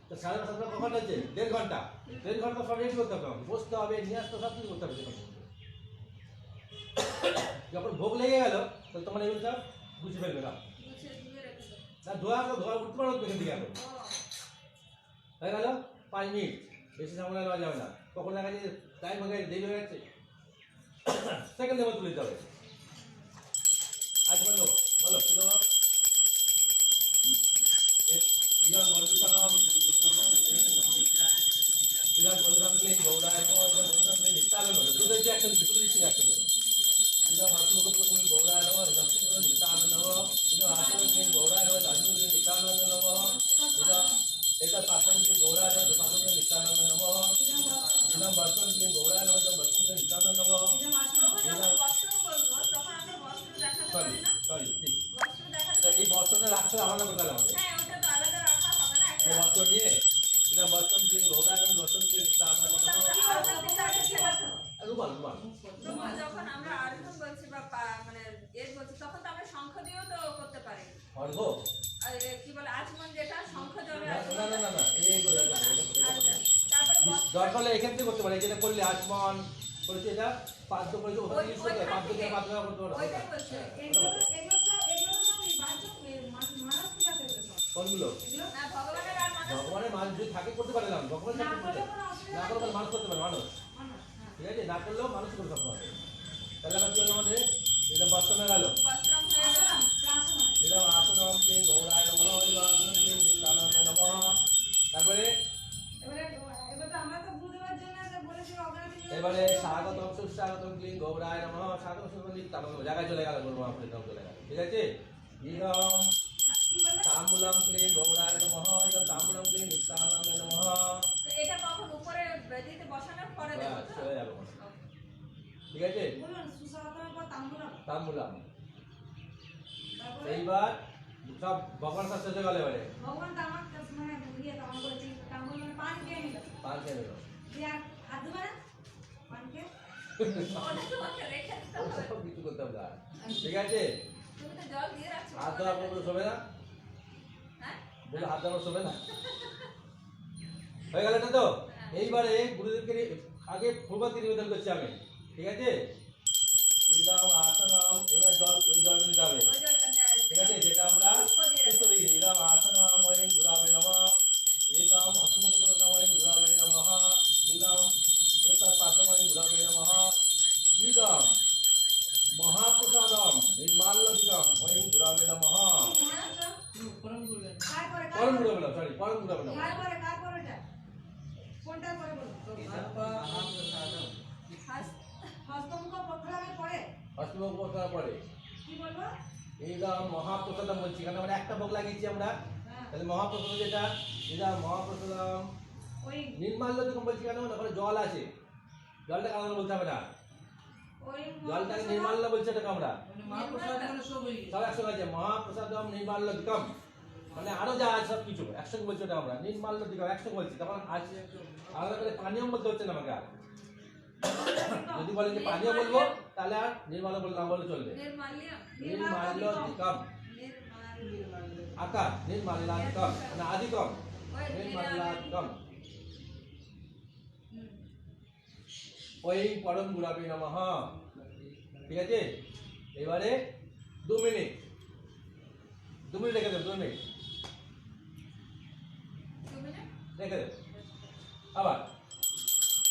তো 5:30 কখন হচ্ছে? 1.5 ঘন্টা, 1.5 ঘন্টা সব রেডি করতে হবে, বসতে হবে, নিয়ে আসতে সব কিছু করতে হবে। যখন ভোগ লেগে গেল তাহলে তোমার এগুলো সব গুছিয়ে ফেলবে না, ধোয়া উঠতে পারো পেছন দিকে। এখন হয়ে গেল 5 মিনিট, বেশি ঝামেলা নেওয়া যাবে না। কখন দেখা যায় টাইম হয়ে গেছে, দেরি হয়ে গেছে, সেকেন্ডের মধ্যে তুলে দিতে হবে। আজ বলো বলো কি দেবো? এই বস্ত্রটা রাখতে আলাদা করতে হবে আমাদের হ্যাঁ ওটা তো আলাদা রাখা হবে না একটা এই বস্ত্র নিয়ে এটা বস্ত্র ক্লিন ঘোড়া এবং বস্ত্র ক্লিন তামান্য রুমাল রুমাল যখন আমরা আর্ধন বলছি বা মানে এর বলছি তখন তো আমরা শঙ্খ দিয়েও তো করতে পারি অর্ঘ আর কি বলে আচমন যেটা শঙ্খ জলে না না না না না এই করে আচ্ছা তারপরে দরকার হলে এখান থেকে করতে পারে যেটা করলে আসমন করেছে এটা পাদ্য করেছে ওটা ইউজ করতে পাদ্য দিয়ে পাদ্য করতে পারে ওইটাই বলছি এগুলো তো ওই বাহ্য মানব পূজাতে হতো সব। কোনগুলো এগুলো না ভগবানের আর মানুষ ভগবানের মানুষ যদি থাকে করতে পারে না ভগবান না থাকে করতে করলে কোনো অসুবিধা না করলে মানুষ করতে পারে মানুষ মানব, হ্যাঁ। ঠিক আছে না করলেও মানুষ করে স্বপ্ন আছে তাহলে আবার কি হলো আমাদের এটা বস্ত্র গেল বস্ত্রম হয়ে গেল আসলাম, প্রাসন আছে। এরকম আসনম ক্লিন গৌরায় নমঃ আসনম ক্লিন নিত্যানন্দ নমঃ তারপরে এবার তো আমরা তো গুরুদেবের জন্য যে বলেছি অগ্রাধি এবারে স্বাগতম সুস্বাগতম ক্লিন গৌরায় নমঃ স্বাগতম সুস্বাগতম নিত্যানন্দ জায়গায় চলে গেল বলবো আপনাদের চলে গেল ঠিক আছে ইদম কি বলে? তাম্বুলম ক্লিন গৌরায় নমঃ ইদম তাম্বুলম ক্লিন নিত্যানন্দ নমঃ তো এটা কখন উপরে বেদিতে বসানোর পরে দেবো বাস, তো চলে যাবে ঠিক আছে বলুন সুস্বাগতমের পর তাম্বুলাম। তাম্বুলম তারপরে এইবার সব ভগবান শাস্ত্র হয়ে গেল এবারে ভগবান তো আমার কাছে মানে ইয়ে তো আমার বলেছি তাম্বুল মানে পানি দিয়ে নিল। পাঁচ খেয়ে নিল দিয়ে আর হাত ধুবে না? পানিকে? ওটা তোমাকে রেখে দিতে হবে সব কিছু করতে হবে আর। ঠিক আছে তুমি তো জল দিয়ে রাখছো হাত ধোয়া পর্যন্ত শোবে না হ্যাঁ বলে হাত ধোয়া শোবে না হয়ে গেল না তো এইবারে গুরুদেবকে আগে প্রভাতকে নিবেদন করছি আমি ঠিক আছে নিদাম আসনাম এবার জল ওই জল নিতে হবে ওই জলটা নিয়ে আসবে। ঠিক আছে যেটা আমরা পুষ্প দিয়ে সুস্থ দেখি নিদাম আসনাম ওই গুরাবে নমঃ একাম অষ্টমুখ প্রকাময় গুরাবে নমঃ নিদাম একার পাদময় গুরাবে নমঃ নিদাম মহাপ্রসাদম নির্মাল্যদিকম ওই গুরাবে নমঃ পরম গুরুদেব কার করে? কার পরম করে? গুরাবে নমঃ সরি পরম গুরাবে নমঃ কার করে? কার করে এটা? কোনটা করে বলুন? মহাপ্রসাদম হস্তমুখ প্রক্ষালনের পরে অষ্টমুখ প্রকার পরে কি বলবো? এইদাম মহাপ্রসাদম বলছি এখানে আমরা একটা ভোগ লাগিয়েছি আমরা হ্যাঁ, তাহলে মহাপ্রসাদ যেটা এটা মহাপ্রসাদম ওই নির্মাল্যদিকম বলছি কেন ওখানে জল আছে জলটাকে আলাদা বলতে হবে না ওই জলটাকে নির্মাল্য বলছে এটাকে আমরা মানে মহাপ্রসাদ মানে সব হয়ে গেছে সব একসঙ্গে আছে মহাপ্রসাদম নির্মাল্যদিকম মানে আরো যা আছে সব কিছু একসঙ্গে বলছে ওটা আমরা নির্মাল্যদিকম একসঙ্গে বলছি তখন আছে আলাদা করে পানীয় বলতে হচ্ছে না আমাকে আর যদি বলেন যে পানীয় বলবো তাহলে আর নির্মাল্য বলে না বলে চলবে নির্মাল্য নির্মাল্যদিকম নির্মাল্য আকার নির্মাল্যাদিকম মানে আদিকম ওই নির্মাল্যাদিকম হুম। ওই পরম গুরাবে নমঃ ঠিক আছে এবারে 2 মিনিট 2 মিনিট রেখে দেব 2 মিনিট তুমি না রেখে দেব আবার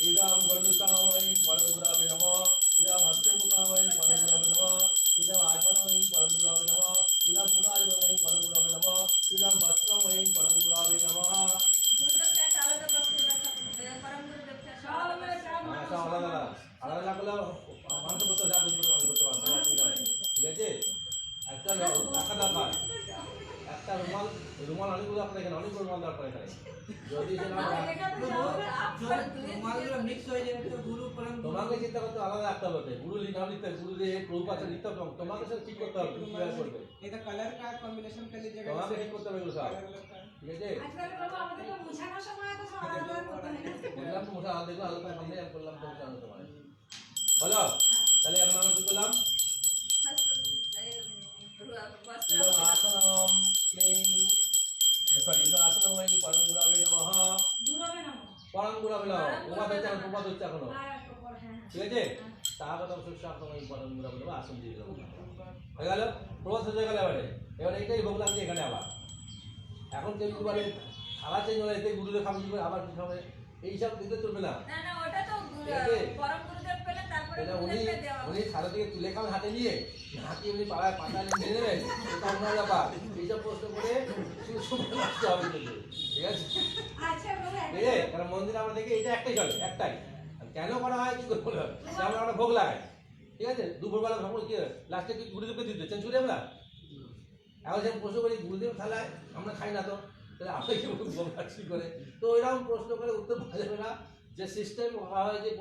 ইদাম গণ্ডুকাময় পরম গুরাবে নমঃ ইদাম হস্তমুখাময় পরম গুরাবে নমঃ ইদাম আজমনময় পরম গুরাবে নমঃ ইদাম পুরাজময় পরম গুরাবে নমঃ ইদাম বস্ত্রময় পরম গুরাবে নমঃ গুরুদেবকে একটা আলাদা বস্ত্র দেখাবো পরম গুরুদেবকে একটা সব আলাদা বস্ত্র। আচ্ছা আলাদা আলাদা আলাদা না করলে মানুষ করতে যা বুঝতে পারবে করতে পারবে কোনো অসুবিধা নেই। ঠিক আছে একটা রাখা দরকার একটা রুমাল রুমাল অনেকগুলো আপনার এখানে অনেকগুলো রুমাল দরকার এখানে যদি সেটা এটা তো সব রুমালগুলো মিক্স হয়ে যাবে তো গুরু পরম গুরু তোমাকে চিন্তা করতে আলাদা রাখতে হবে গুরু লিখা লিখতে গুরু দিয়ে প্রভুপাতে লিখতে হবে তোমাকে সেটা ঠিক করতে হবে তুমি কিভাবে করবে এটা কালার का कॉम्बिनेशन कर लीजिएगा তোমাকে ঠিক করতে হবে এগুলো সব ঠিক আছে আজকাল বাবা আমাদের তো মুছানোর সময় তো সব আলাদা আলাদা করতে হয় না? বললাম তো মোটা আলাদা দেখলো আলাদা সামনে আমি বললাম তো মোটা আলাদা তোমার বলো তাহলে এখন আমরা কি করলাম বস্ত্র ইদম আসনম ক্লিং সরি ইদম আসনম ওই পরম গুরাবে নমঃ গুরবে না পরম গুরাবে নমঃ উপাদ হচ্ছে এখনো আর একটু পর হ্যাঁ ঠিক আছে স্বাগতম সুস্বাগতম ওই পরম গুরাবে নমঃ আসন দিয়ে দিলাম হয়ে গেল প্রবাস হয়ে গেল এবারে এইটাই ভোগ লাগছে এখানে আবার এখন কেউ কি বলে খাওয়া চেঞ্জ হলে এতে গুরুদেব খাবে কি করে আবার কি খাবে এইসব দিতে চলবে না না না ওটা তো ঠিক আছে। পরম গুরুদেব পেলে তারপরে এটা উনি গুরুদেবকে দেওয়া উনি সারা থেকে তুলে খান হাতে নিয়ে হাতে উনি পাড়ায় পাতা নিয়ে নেবেন এটা অন্য ব্যাপার এইসব প্রশ্ন করে সময় নষ্ট হবে কিন্তু ঠিক আছে আচ্ছা বাবা ঠিক আছে কারণ মন্দিরে আমরা দেখি এটা একটাই চলে একটাই আর কেন করা হয় কি করে বলে যেমন আমরা ভোগ লাগাই ঠিক আছে দুপুরবেলা ভোগ কি লাস্টে কি গুরুদেবকে দিতে চেঞ্জ করি আমরা এখন যেমন প্রশ্ন করি গুরুদেব খেলায় আমরা খাই না তো তাহলে আমরা কি ভোগ লাগাচ্ছি করে তো এরকম প্রশ্ন করে উত্তর পাওয়া যাবে না যে সিস্টেম হয় যে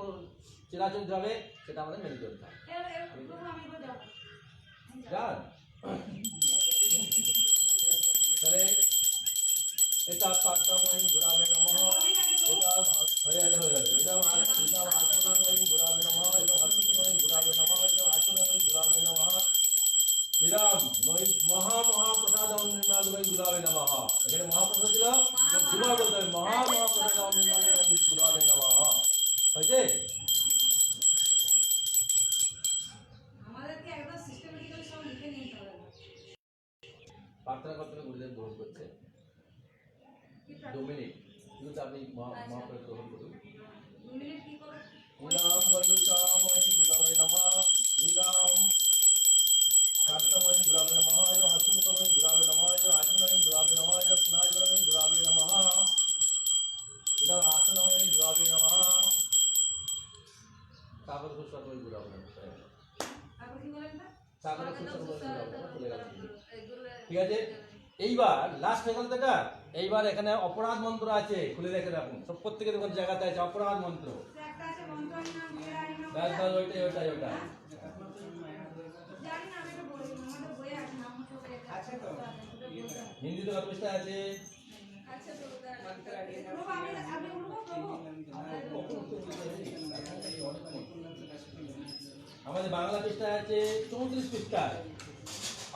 চিরাচরিত হবে সেটা আমাদের মেনে চলতে হবে এবার আমি বলে যাও জান এটা পাদ্মময়ী গুরাবে নমঃ এটা হয়ে যাবে এটা আত্মনাময়ী গুরাবে নমঃ এটা আত্মনাময়ী গুরাবে নমঃ এটা আত্মনাময়ী গুরাবে নমঃ এটা মহাপ্রসাদ নির্মালময়ী গুরাবে নমঃ এখানে মহাপ্রসাদ ছিল গুরা বলতে হবে মহাপ্রসাদ নির্মালময়ী গুরাবে নমঃ হয়েছে? আমাদেরকে একদম সিস্টেমেটিক্যালি সব লিখে নিতে হবে। প্রার্থনা করতে গুরুদেব গ্রহণ করছে কি 2 মিনিট কিন্তু আপনি মহাপ্রসাদ গ্রহণ করুন। 2 মিনিট কি করে? নীলাম বল্লুকাময়ী গুরাবে নমঃ নীলাম কান্তময়ী গুরাবে নমঃ হস্তমুখময়ী গুরাবে নমঃ আত্মনময়ী গুরাবে নমঃ পুনাজময়ী গুরাবে নমঃ নীলাম আসনময়ী গুরাবে নমঃ সাগর সুস্বাদময়ী গুরাবে নমঃ তারপর কি বলেন না? সাগর সুস্বাদময়ী গুরাবে নমঃ চলে গেল। ঠিক আছে, এইবার লাস্ট হয়ে গেল তো এটা। এইবার এখানে অপরাধ মন্ত্র আছে, খুলে রেখে রাখুন সব, প্রত্যেকের দেখুন জায়গাতে আছে অপরাধ মন্ত্র। একটা আছে মন্ত্রহীন নাম বিরাহীন নাম। ব্যাস ব্যাস ওইটাই। জানি না, আমি তো বলি আমাদের বইয়ে আছে নাম তো আছে তো? হিন্দিতে কত পৃষ্ঠা আছে? আচ্ছা তো मंत्र প্রভু আমি উঠবো প্রভু। আমাদের বাংলা পৃষ্ঠায় আছে 34 পৃষ্ঠায়।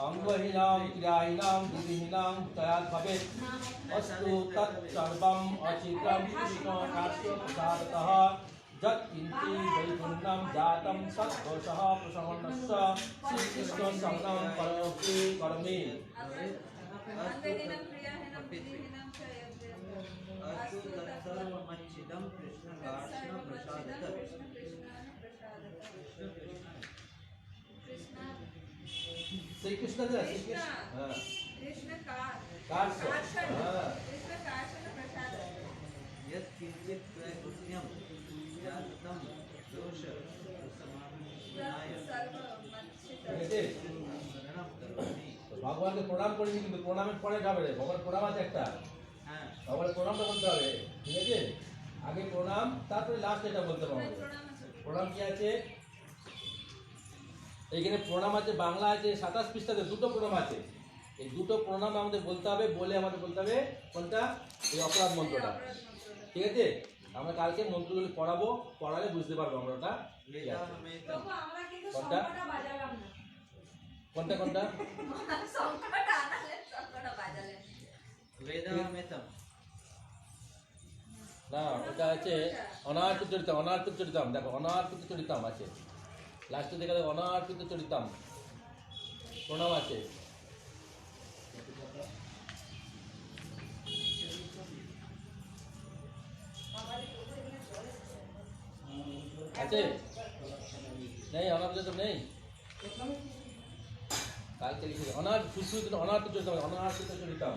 অঙ্গহীনাম ক্রিয়াহীনাম বিধিহীনাম তয়াৎ ভবেৎ অস্তু তৎ সর্বম অচিত্রম কৃষ্ণ কার্য প্রসাদতঃ যৎ কিঞ্চি বৈকুণ্ঠম জাতম তৎ দোষঃ প্রশমনস্য শ্রীকৃষ্ণ শরণং কरोति করমে। अंधहीनं क्रियाहीनं विधिहीनं च अस्तु तत्सर्वमच्चिदं कृष्णकार्ष्णप्रसादतः শ্রীকৃষ্ণ যে শ্রীকৃষ্ণ হ্যাঁ कृष्ण कार কার্য হ্যাঁ कृष्ण कार्षण प्रसाद यत्किञ्चित् त्रैगुण्यं जातं दोष समानाय ঠিক আছে। स्मरणं करोमि। তো ভগবানকে প্রণাম করিনি, কিন্তু প্রণামের পরে যাবে রে, ভগবান প্রণাম আছে একটা, হ্যাঁ, ভগবানের প্রণামটা বলতে হবে। ঠিক আছে, আগে প্রণাম তারপরে লাস্ট এটা বলতে হবে আমাদের। প্রণাম কি আছে এইখানে? প্রণাম আছে বাংলা আছে 27 পৃষ্ঠাতে, দুটো প্রণাম আছে। এই দুটো প্রণাম আমাদের বলতে হবে, বলে আমাদের বলতে হবে কোনটা? এই অপরাধ মন্ত্রটা। ঠিক আছে, আমরা কালকে মন্ত্রগুলো পড়াবো, পড়ালে বুঝতে পারবো আমরা ওটা কি আছে। वेदाहमेतं প্রভু আমরা কিন্তু কোনটা? সংখ্যাটা বাজালাম না। কোনটা কোনটা? সংখ্যাটা আনালেন, সংখ্যাটা বাজালেন। वेदाहमेतं না, ওটা আছে অনার্পিত চরিতাম। অনার্পিত চরিতাম, দেখো অনার্পিত চরিতাম আছে লাস্টে, দেখা যাবে অনার্পিত চরিতাম প্রণাম আছে। আছে নেই? অনার্পিত নেই, কালকে লিখে অনার্পিত অনার্পিত চরিতাম, অনার্পিত চরিতাম।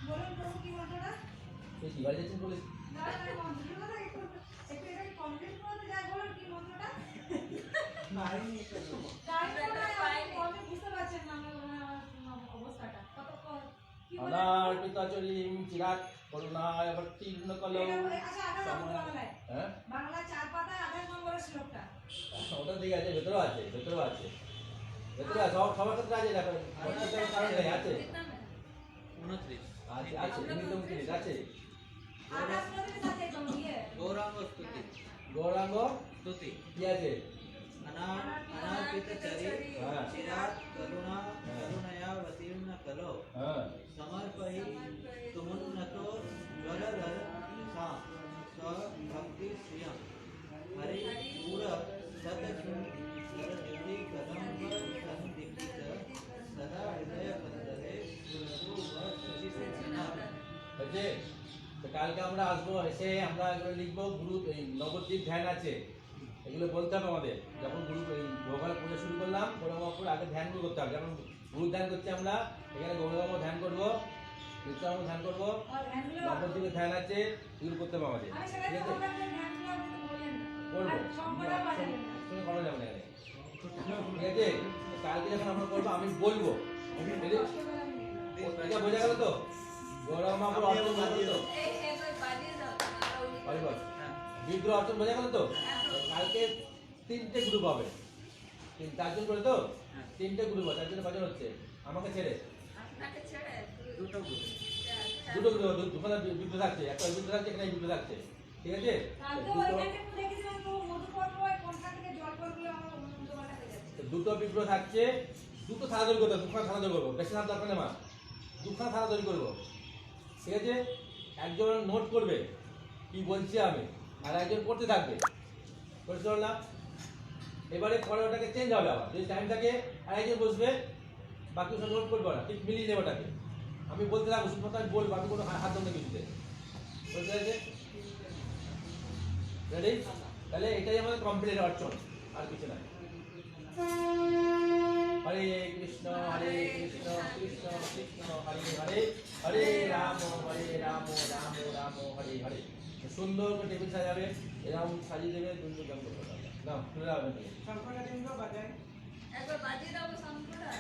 বলুন প্রভু কি মন্ত্রটা? এই কি বাড়ি যাচ্ছেন বলে? না না মন্ত্রটা একটু এটাকে কমপ্লিট করতে যাই, বলুন কি মন্ত্রটা? नहीं नहीं करो আমি বুঝতে পারছেন না আমার অবস্থাটা কত কি বলে? অনার্পিত চরিম চিরাত করুণায় অবতীর্ণ কলৌ। আচ্ছা আধা নম্বর বাংলায়, হ্যাঁ বাংলা 4 পাতায় আধা নম্বরের শ্লোকটা। ওটা দিকে আছে, ভেতরেও আছে, ভেতরেও আছে, ভেতরে আছে, সবার ক্ষেত্রে আছে। দেখো প্রত্যেকের কারণ নেই, আছে 29 আছে আছে হিন্দিতে 29 আছে। আধা শ্লোকের সাথে তো নিয়ে गौरांग स्तुति গৌরাঙ্গ स्तुति কি আছে? अनार्पितचरि हाँ। चिरात् करुणा हाँ। करुणयावतीर्ण कलो হ্যাঁ समर्पहि तुमुन्नतो ज्वलधर सा स्वभक्ति श्रियं हरि पूर शतशुद्धि कदम्ब संदीप्त सदा हृदय कंदरे शशिसेना। হয়েছে। তো কালকে আমরা আসবো, এসে আমরা এগুলো লিখবো। গুরু এই নবদ্বীপ ধ্যান আছে, এগুলো বলতে হবে আমাদের। যখন গুরু এই ভগবানের পুজো শুরু করলাম, গৌরবাবুর আগে ধ্যানগুলো করতে হবে। যেমন গুরু ধ্যান করছি আমরা, এখানে গৌরবাবু ধ্যান করবো, নিত্যানন্দ ধ্যান করবো, আর হ্যান্ডগুলো নবদ্বীপের ধ্যান আছে, এগুলো করতে হবে আমাদের। আমি ঠিক সেটাকে আছে, বললাম যে হ্যান্ডগুলো আপনি তো বললেন না। করবো, আর সংখ্যাটা বাজালেন না। সঙ্গে করা যাবে না এখানে। ঠিক আছে, কালকে যখন আমরা করবো আমি বলবো। বুঝলি? কষ্ট করে আমি নিলাম। এটা বোঝা গেল তো? গৌরব মাপুর অর্থ বোঝা গেল তো? হরিবল হ্যাঁ, বিগ্রহ অর্থ বোঝা গেল তো? কালকে 3টে গ্রুপ হবে, 4জন করে তো? 3টে গ্রুপ আছে, 4জনে কজন হচ্ছে আমাকে ছেড়ে? নাকে ছেড়ে দুটো করে। দুখানা বিদ্যুৎ থাকছে, একটা বিদ্যুৎ থাকছে, একটা বিদ্যুৎ থাকছে, ঠিক আছে? কালকে ওইখানে একটু দেখেছিলাম তো মধু পড়লো ওই কোনটা থেকে জল পড়গুলো আমার উল্টো পাল্টা হয়ে যাচ্ছে। তো দুটো বিগ্রহ থাকছে, দুটো থানা তৈরি করতে হবে, দুখানা থানা তৈরি করবো, বেশি থানা দরকার নেই মা, দুখানা থানা তৈরি করবো, ঠিক আছে? একজন নোট করবে কি বলছি আমি, আর একজন করতে থাকবে, বুঝতে পারল না? এবারে পরে ওটাকে চেঞ্জ হবে, আবার যদি টাইম থাকে আর একজন বসবে, বাকি সব নোট করবে না, ঠিক মিলিয়ে নেবে ওটাকে। আমি বলতে থাকবো, শুধুমাত্র আমি বলবো, আমি কোনো হাত ধরতে কিছুতে, বুঝতে পেরেছে? রেডি? তাহলে এটাই আমাদের কমপ্লিট অর্চন, আর কিছু নাই। হরে কৃষ্ণ কৃষ্ণ কৃষ্ণ হরে হরে, হরে রাম রাম রাম হরে হরে। সুন্দর করে টেবিল সাজাবে, এরকম সাজিয়ে দেবে, দুটো গান করতে পারবে না, খুলে যাবে না। শঙ্করাচার্য বাজায় একবার বাজিয়ে দাও শঙ্করা।